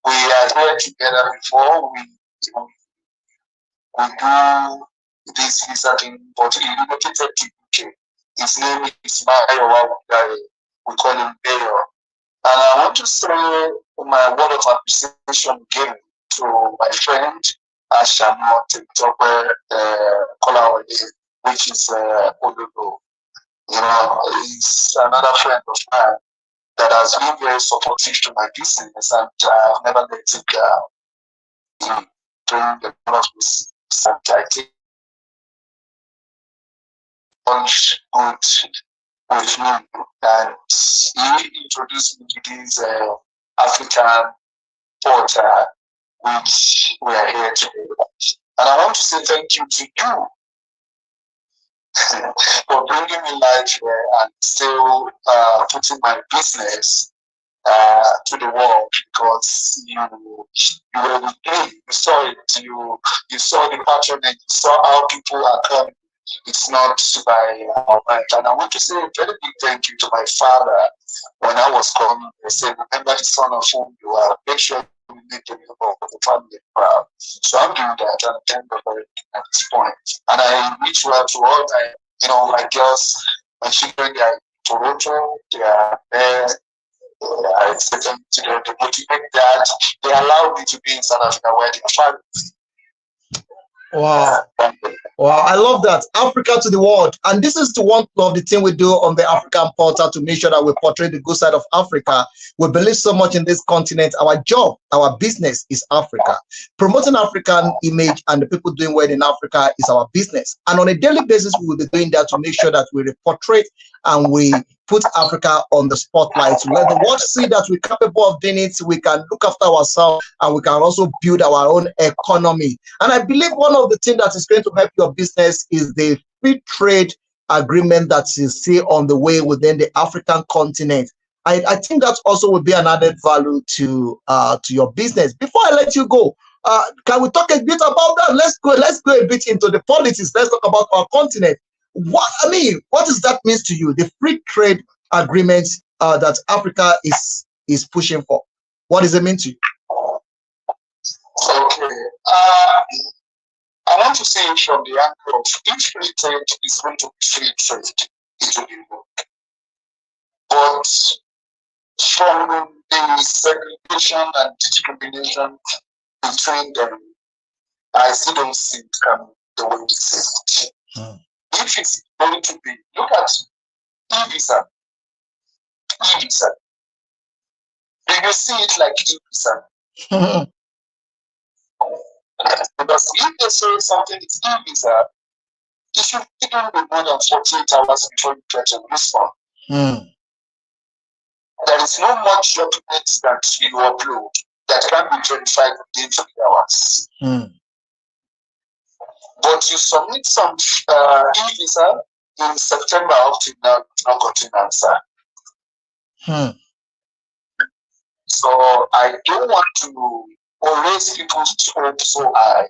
We are here together before. We do this visa thing, but he relocated to UK. His name is Mayo. We call him Mayo. And I want to say my word of appreciation again to my friend Jame Temitope which is Ododo. You know, he's another friend of mine that has been very supportive to my business, and I've never let it during the process. I think much good with me, and he introduced me to this African portal, which we are here today. And I want to say thank you to you for bringing me life here and still putting my business to the world, because you were with me, you saw it, you saw the patronage, you saw how people are coming. It's not by our mind. And I want to say a very big thank you to my father. When I was coming, they said, remember the son of whom you are, make sure you make the member of the family proud. So I'm doing that, and I thank God for it at this point. And I reach out to all my girls, my children, they are in Toronto, they are there. I said them to them, they motivate that. They allow me to be in South Africa where they are family. Wow, I love that. Africa to the world. And this is one of the things we do on the African portal to make sure that we portray the good side of Africa. We believe so much in this continent. Our job, our business is Africa. Promoting African image and the people doing well in Africa is our business. And on a daily basis, we will be doing that to make sure that we portray and we put Africa on the spotlight to let the world see that we're capable of doing it. We can look after ourselves and we can also build our own economy. And I believe one of the things that is going to help your business is the free trade agreement that you see on the way within the African continent. I think that also will be an added value to your business. Before I let you go, can we talk a bit about that? Let's go a bit into the politics. Let's talk about our continent. What does that mean to you? The free trade agreement that Africa is pushing for. What does it mean to you? Okay. I want want to say it from the angle of each free trade is going to be free trade. It will be good. But from the segregation and discrimination between them, I still don't see it coming the way it is. If it's going to be, look at e-visa. E-visa. Do you see it like e-visa? Because if they say something is e-visa, it should even be more than 48 hours before you get a response. There is no much documents that you upload that can be verified within 3 hours. But you submit some e-visa in September up to now, you've not got an answer. So I don't want to raise people's hopes so high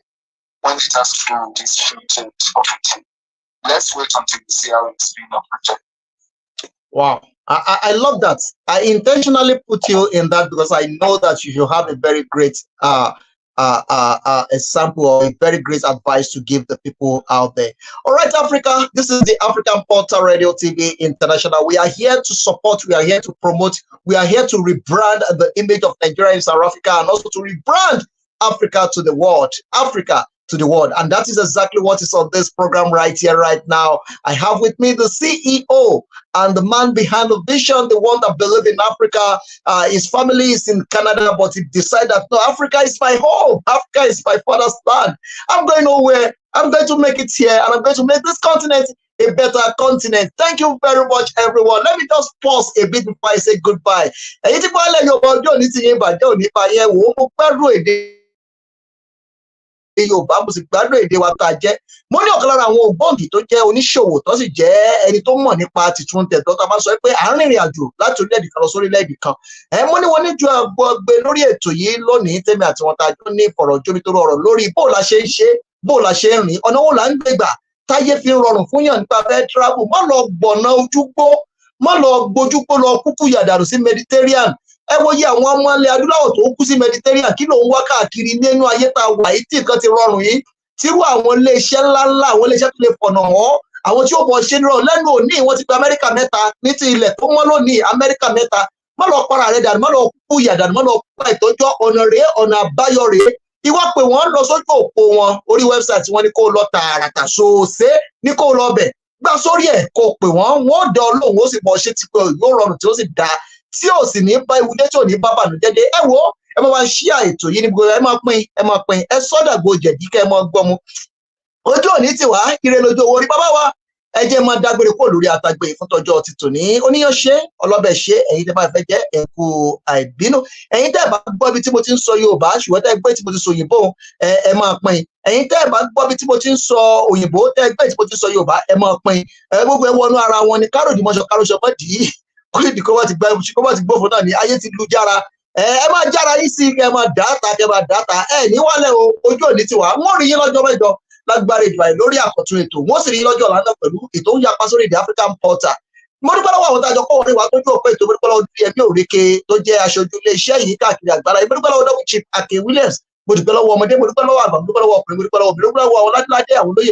when it has to do with this free trade of it. Let's wait until we see how it's being operated. Wow. I love that. I intentionally put you in that because I know that you have a very great example or a very great advice to give the people out there. All right, Africa, this is the African Portal Radio TV International. We are here to support, we are here to promote, we are here to rebrand the image of Nigeria in South Africa and also to rebrand Africa to the world. Africa to the world. And that is exactly what is on this program right here, right now. I have with me the CEO and the man behind the vision, the one that believes in Africa. His family is in Canada, but he decided that, no, Africa is my home. Africa is my father's land. I'm going nowhere. I'm going to make it here, and I'm going to make this continent a better continent. Thank you very much, everyone. Let me just pause a bit before I say goodbye. Yorùbá mo sì gbádùn èdè wa tá a jẹ́ mo ní ọ̀kan lára àwọn ògbóǹgì tó jẹ́ oníṣòwò tó sì jẹ́ ẹni tó mọ̀ nípa tìtún tẹ̀dọ́ tá a bá sọ pé à ń rìnrìn àjò láti orílẹ̀-èdè kan lọ sí orílẹ̀-èdè kan mo ní wọn ní ju àgbọ̀gbé lórí ètò yìí lónìí Tẹ́mi àti wọn tá a jọ ní ìfọ̀rọ̀jomitoro ọ̀rọ̀ lórí bó la ṣe ń ṣe bó la ṣe ń rìn ọ̀nà wo là ń gbé gbà táyé fi ń rọrùn fún yàn nípa fẹ́ travel má lọ gbọ̀nà ojúgbó má lọ gbójúgbó lọ kúkú yàdàrú sí Mediterranean ẹ wo yẹ àwọn ọmọ ilẹ̀ adúláwọ̀ tó kú sí Mediterranean kí ló ń wá káàkiri nínú ayé tá a wà yìí tí nǹkan ti rọrùn yìí tírú àwọn iléeṣẹ́ ńláńlá àwọn iléeṣẹ́ tó lè fọ̀nà hàn àwọn tí ó bọ̀ ṣe nírọ̀ lẹ́nu òní wọ́n ti gba Amẹ́ríkà mẹ́ta ní ti ilẹ̀ tó mọ́ lónìí Amẹ́ríkà mẹ́ta má lọ para rẹ̀ dànù má lọ kú ìyà dànù má lọ pa ìtọ́jọ́ ọ̀nà rèé ọ̀nà àbáyọ rèé ìwọ pé wọ́n lọ sójú òpó wọn orí wẹ́bsáìtì wọn ní kó lọ tààràtà ṣòṣe ní kó lọ bẹ̀ gbà sórí ẹ̀ kó pè wọ́n dẹ ọlọ́run ó sì bọ̀ ṣe ti pé yóò rọrùn tí ó sì dáa tí ò sì ní bá ewu dé tí ò ní bá bànújẹ́ dé ẹ wo ẹ máa ń ṣí àètò yìí ní gbogbo ẹ máa pín ẹ sọdàgbò jẹ̀dí kẹ́ ẹ máa gbọ́ mu ojú òní ti wá ire lójú owó orí bàbá wa ẹ jẹ́ máa dágbére kó lórí àtàgbé fún tọjọ́ ti tòní oníyàn ṣe ọlọ́bẹ̀ ṣe ẹ̀yin tẹ́ bá fẹ́ jẹ́ ẹ̀kú àìbínú ẹ̀yin tẹ́ bá gbọ́ bí tí mo ti ń sọ Yorùbá ṣùgbọ́n tẹ́ gbé tí mo ti sọ òyìnbó ẹ máa pín ẹ̀yin tẹ́ bá gbọ́ bí tí mo ti ń sọ òyìnbó tẹ́ gbé tí mo ti ń sọ Yorùbá ẹ máa pín gbogbo ẹ wọnú ara wọn ni káròdì mọ́ṣọ káròṣọ mọ́ dì í kúrìdì kó wọ́n ti gbófo náà ní ayé ti lu jára ẹ máa jára yín sí kẹ́ máa dáta níwálẹ̀ ojú òní ti wà wọ́n rí yín lọ́jọ́ mẹ́jọ lágbára ìdìbò lórí àkọ́tún ètò wọ́n sì rí lọ́jọ́ ọ̀la náà pẹ̀lú ètò ń yapa sórí the African Portal mo dúpẹ́ lọ́wọ́ àwọn tájọ kọ́ wọn níwá tójú ọ̀pẹ́ ètò mo dúpẹ́ lọ́wọ́ ẹ̀mí òrèké tó jẹ́ aṣojú iléeṣẹ́ yìí káàkiri àgbára mo dúpẹ́ lọ́wọ́ Double Chief Ake Williams mo dúpẹ́ lọ́wọ́ ọmọdé mo dúpẹ́ lọ́wọ́ àgbà mo dúpẹ́ lọ́wọ́ ọkùnrin mo dúpẹ́ lọ́wọ́ obìnrin mo dúpẹ́ lọ́wọ́ àwọn ládéládé àwọn lóyè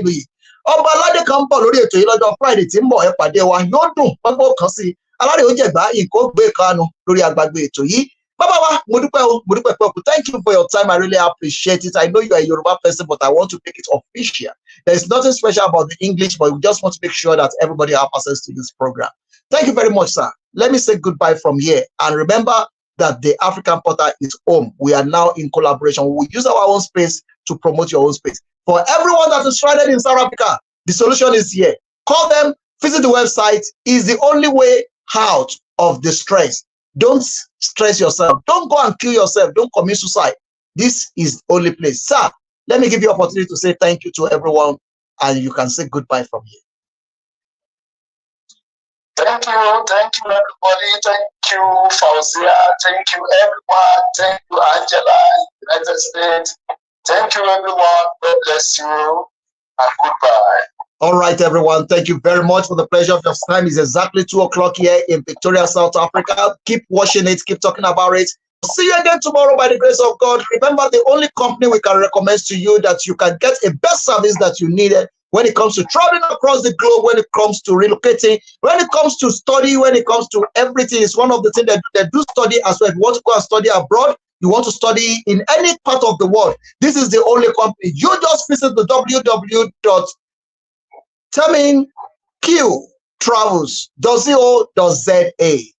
ọba aládé kan ń bọ̀ lórí ètò yìí lọ́jọ́ Friday tí ń bọ̀ ẹ pàdé wa yóò dùn pọ́npọ́ kan sí alárè ó jẹ̀gbá nǹkan ó gbé kanu lórí agbágbé ètò yìí bàbá wa mo dúpẹ́ pé thank you for your time. I really appreciate it. I know you are a Yoruba person, but I want to make it official. There is nothing special about the English, but we just want to make sure that everybody has access to this program. Thank you very much, sir. Let me say goodbye from here. And remember that the African Portal is home. We are now in collaboration. We will use our own space to promote your own space. For everyone that is stranded in South Africa, the solution is here. Call them, visit the website. Is the only way out of the stress. Don't stress yourself. Don't go and kill yourself. Don't commit suicide. This is the only place. Sir, let me give you an opportunity to say thank you to everyone, and you can say goodbye from here. Thank you, everybody. Thank you, Fauzia. Thank you, everyone. Thank you, Angela, United States. Thank you, everyone. God bless you, and goodbye. All right, everyone. Thank you very much for the pleasure of your time. It's exactly 2 o'clock here in Victoria, South Africa. Keep watching it. Keep talking about it. See you again tomorrow by the grace of God. Remember, the only company we can recommend to you that you can get a best service that you needed when it comes to traveling across the globe, when it comes to relocating, when it comes to study, when it comes to everything. It's one of the things that they do study as well. If you want to go and study abroad, you want to study in any part of the world, this is the only company. You just visit the www.travels.co.za.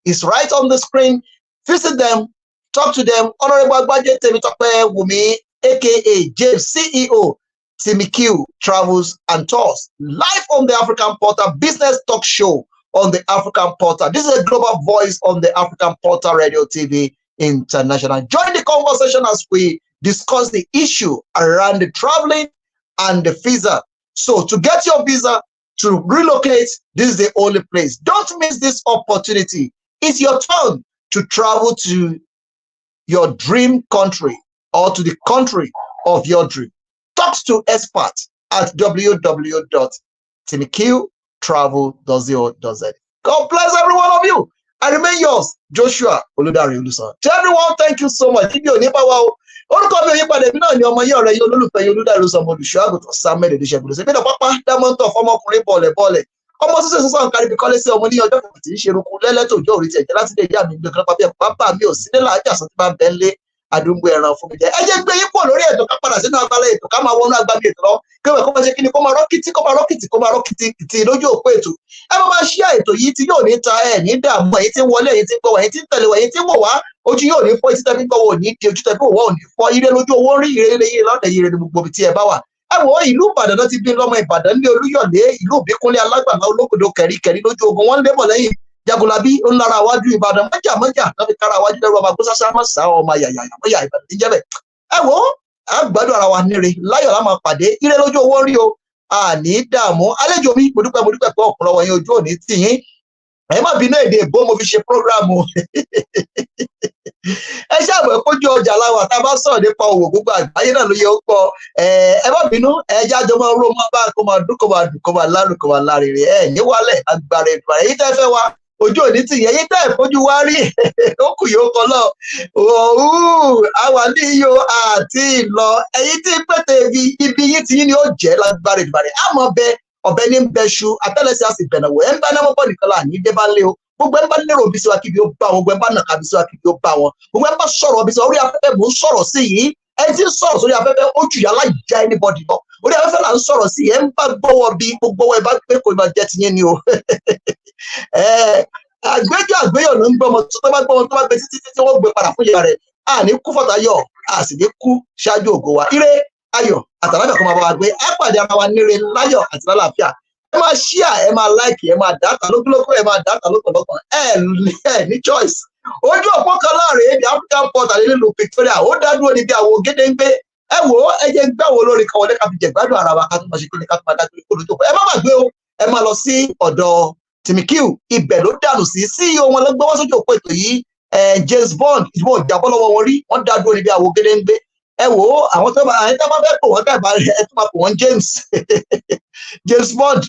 It's right on the screen. Visit them, talk to them. Honorable Agbaje, Temitope, Wunmi, aka James, CEO, Temmy Travels and Tours, live on the African Portal Business Talk Show on the African Portal. This is a global voice on the African Portal Radio TV International. Join the conversation as we discuss the issue around the traveling and the visa. So to get your visa, to relocate, this is the only place. Don't miss this opportunity. It's your turn to travel to your dream country or to the country of your dream. Talk to experts at www.tmqtravel.co.za. God bless every one of you. I remain yours, Joshua Oludari Olusan. To everyone, thank you so much. If you're near power, orúkọ mi ò yí padà, èmi náà ni ọmọ yín ọ̀rẹ́ yín olólùfẹ́ yín Oludari Olusan olùṣọ́ àgùntàn Samuel Adéṣẹ́gun ló ṣe bíi pápá dámọ́ntọ̀ fọmọkùnrin bọ̀lẹ̀bọ̀lẹ̀ ọmọ sísè sísọ nǹkan ibi kọ́lé sí ọmọ ní ọjọ́ kan tí ń ṣe eruku lẹ́lẹ́tò òjò orí tiẹ̀ jẹ́ láti lè yá mi gbé kan pápá pápá mi ò sí nílà àjàsán tí bá ń bẹ́ ń lé àdúgbò ẹran fún mi jẹ ẹ jẹ́ gbé yín pọ̀ lórí ètò ká padà sínú agbálẹ̀ ètò ká máa wọnú agbábí ètò lọ kéwẹ̀ kó máa ṣe kíni kó máa rọ́kìtì kìtì lójú òpó ètò ẹ máa ṣíà ètò yìí tí yóò ní ta ẹ ní dààmú ẹ̀yin tí ń wọlé ẹ̀yin tí ń gbọ́ ẹ̀yin tí ń tẹ̀lé ẹ̀yin tí ń wò wá ojú yóò ní fọ́ etí tẹ́bí gbọ́ wò ní di ojú tẹ́bí òwò ò ní fọ́ ire lójú owó rí ire lẹ́yìn lọ́dẹ̀ ire ní gbogbo tí ẹ bá wà ẹ wò ìlú Ìbàdàn náà ti bí lọ́mọ Ìbàdàn ní Olúyọ̀lé ìlú Ìbíkúnlé alágbàlá olókòdó kẹ̀ríkẹ̀rí lójú ogun wọn lébọ̀ lẹ́yìn Jagunlabi ńlára àwájú Ìbàdàn mọ́jà náà fi kára àwájú lẹ́rù ọmọ agbóṣáṣá má sá ọmọ yàyà Ìbàdàn ní jẹ́bẹ̀ ẹ wò àgbàdo ara wa níre láyọ̀ la máa pàdé ire lójú owó rí o àní dààmú àlejò mi mo dúpẹ́ pé ọ̀pọ̀lọpọ̀ wọn yẹn ojú òní tì yín ẹ má bínú èdè ìbò mo fi ṣe prógráàmù ẹ ṣàbọ̀ ẹ̀kọ́jú ọjà láwà tá a bá sọ̀rọ̀ nípa òwò gbogbo àgbáyé náà ló yẹ ó pọ̀ ẹ má bínú ẹ jájọ máa ró máa bá kó máa dún kó máa dùn kó máa lárùn kó máa lárìrì ẹ níwálẹ̀ agbára ìdùnnú èyí tẹ́ fẹ́ wa ojú òní tì yẹn èyí tẹ́ ìfojú wa rí ó kù yóò kọ́ lọ àwa ní iyò àti ìlọ èyí tí pété ibi yìí ti yín ni ó jẹ́ lágbára ìdùnnú àmọ́ bẹ́ẹ̀ ọbẹ̀ ní bẹ́ṣu àtẹ́lẹsẹ̀ àti bẹ̀nàwó ẹ̀ ń bá náà bọ́ nìkan là ní débà lé o gbogbo ẹ̀ ń bá lérò bí síwá kíbi ó bá wọn gbogbo ẹ̀ ń bá nàka bí síwá kíbi ó bá wọn gbogbo ẹ̀ ń bá sọ̀rọ̀ bí síwá orí afẹ́fẹ́ mò ń sọ̀rọ̀ sí yìí ẹ̀ ti ń sọ̀rọ̀ sórí afẹ́fẹ́ ó jù yálà ìjà anybody lọ orí afẹ́fẹ́ là ń sọ̀rọ̀ sí ẹ̀ ń bá gbọ́wọ́ bí gbogbo ẹ̀ bá pé kò máa jẹ́ tiyín ni o àgbéyọ̀ ló ń gbọ́mọ tó bá gbé títí wọ́n gbé padà fún ìyá rẹ̀ àní kú fọ̀tayọ̀ àsì ní kú ṣáájú ògo wa ire ayọ̀ àtàlábẹ̀ kó máa bá wa gbé ẹ pàdé ara wa níre láyọ̀ àti lálàáfíà ẹ máa ṣíà ẹ máa láìkì ẹ máa dáta lókùlókù ẹ máa dáta lọ́pọ̀lọpọ̀ ẹ ní choice ojú òpó kan láàrin èdè African Portal nílùú Victoria ó dá dúró níbi àwọn gédéńgbé ẹ wò ó ẹ jẹ́ gbé àwọn olórin kan wọlé ká fi jẹ̀gbádùn ara wa ká tó máa ṣe kíni ká tó máa dájú olùdókòó ẹ má má gbé o ẹ máa lọ sí ọ̀dọ̀ Temmy ibẹ̀ ló dànù sí CEO wọn lọ́gbọ́n sójú òpó ètò yìí James Bond ìdìbò ìjàbọ́ lọ́wọ́ wọn rí wọ́n dá dúró níbi àwọn gédéńgbé ẹ wò ó àwọn tó bá fẹ́ pò wọ́n tẹ̀ bá ẹ tó máa pò wọ́n James Bond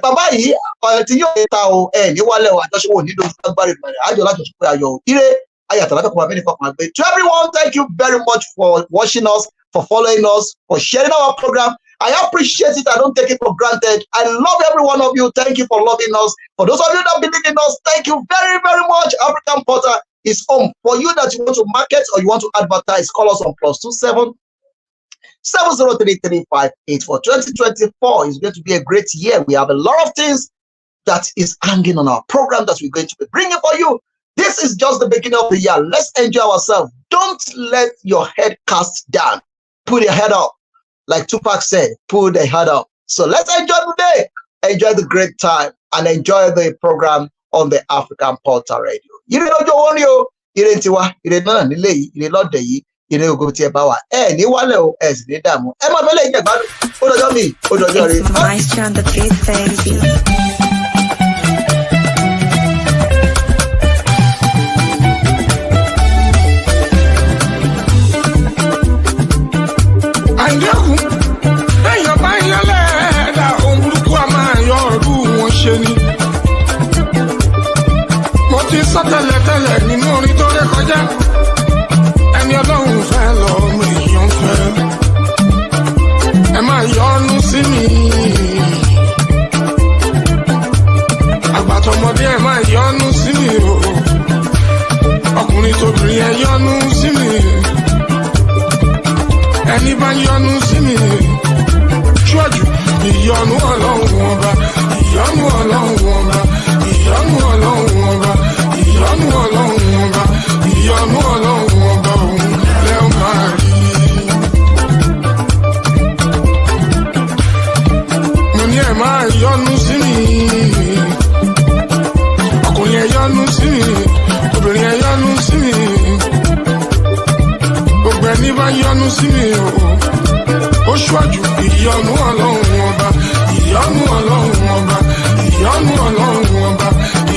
bàbá yìí ọ̀rẹ́ tí yóò ta o ní wálẹ̀ o àjọṣepọ̀ nílò agbára ìgbàlẹ̀ àjọ lájọṣepọ̀ ayọ̀ ire ayàtọ̀ lábẹ́kọ̀ọ́ abẹ́ni fọkàn àgbẹ̀. To everyone, thank you very much for watching us, for following us, for sharing our program. I appreciate it. I don't take it for granted. I love every one of you. Thank you for loving us. For those of you that believe in us, thank you very, very much. African Portal is home. For you that you want to market or you want to advertise, call us on +27 7033584. 2024 is going to be a great year. We have a lot of things that is hanging on our program that we're going to be bringing for you. This is just the beginning of the year. Let's enjoy ourselves. Don't let your head cast down. Put your head up. Like Tupac said, put the head up. So let's enjoy the day. Enjoy the great time and enjoy the program on the African Portal Radio. You know, you didn't tiwa, you didn't know, you didn't know the you know, go to your power. Ni wale as the dam. Emma Bele, oh, me, oh, Maestro on the beat, baby. Mo ti sọ tẹ́lẹ̀ nínú orin tó ré kọjá. ìyọ́nú ọlọ́run ọba ìyọ́nú ọlọ́run ọba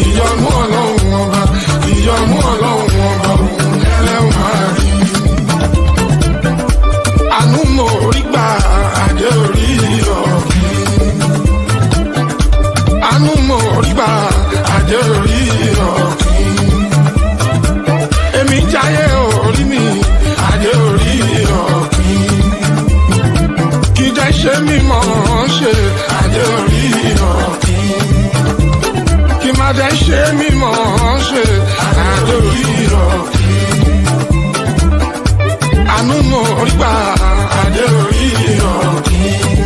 ìyọ́nú ọlọ́run ọba ìyọ́nú ọlọ́run ọba òun lẹ́lẹ́wọ̀n máa rí. àánú mo rí gbà adé orí ọ̀gbìn. àánú mo rí gbà adé orí ọ̀gbìn. èmi jáyé orí mi adé orí ọ̀gbìn. kì í jẹ́ ṣe mímọ́ ṣe adé orí ọ̀gbìn. kì í má jẹ́ ṣe mímọ́ ṣe adé orí ọ̀gbìn. àánú mo rí gbà adé orí ọ̀gbìn.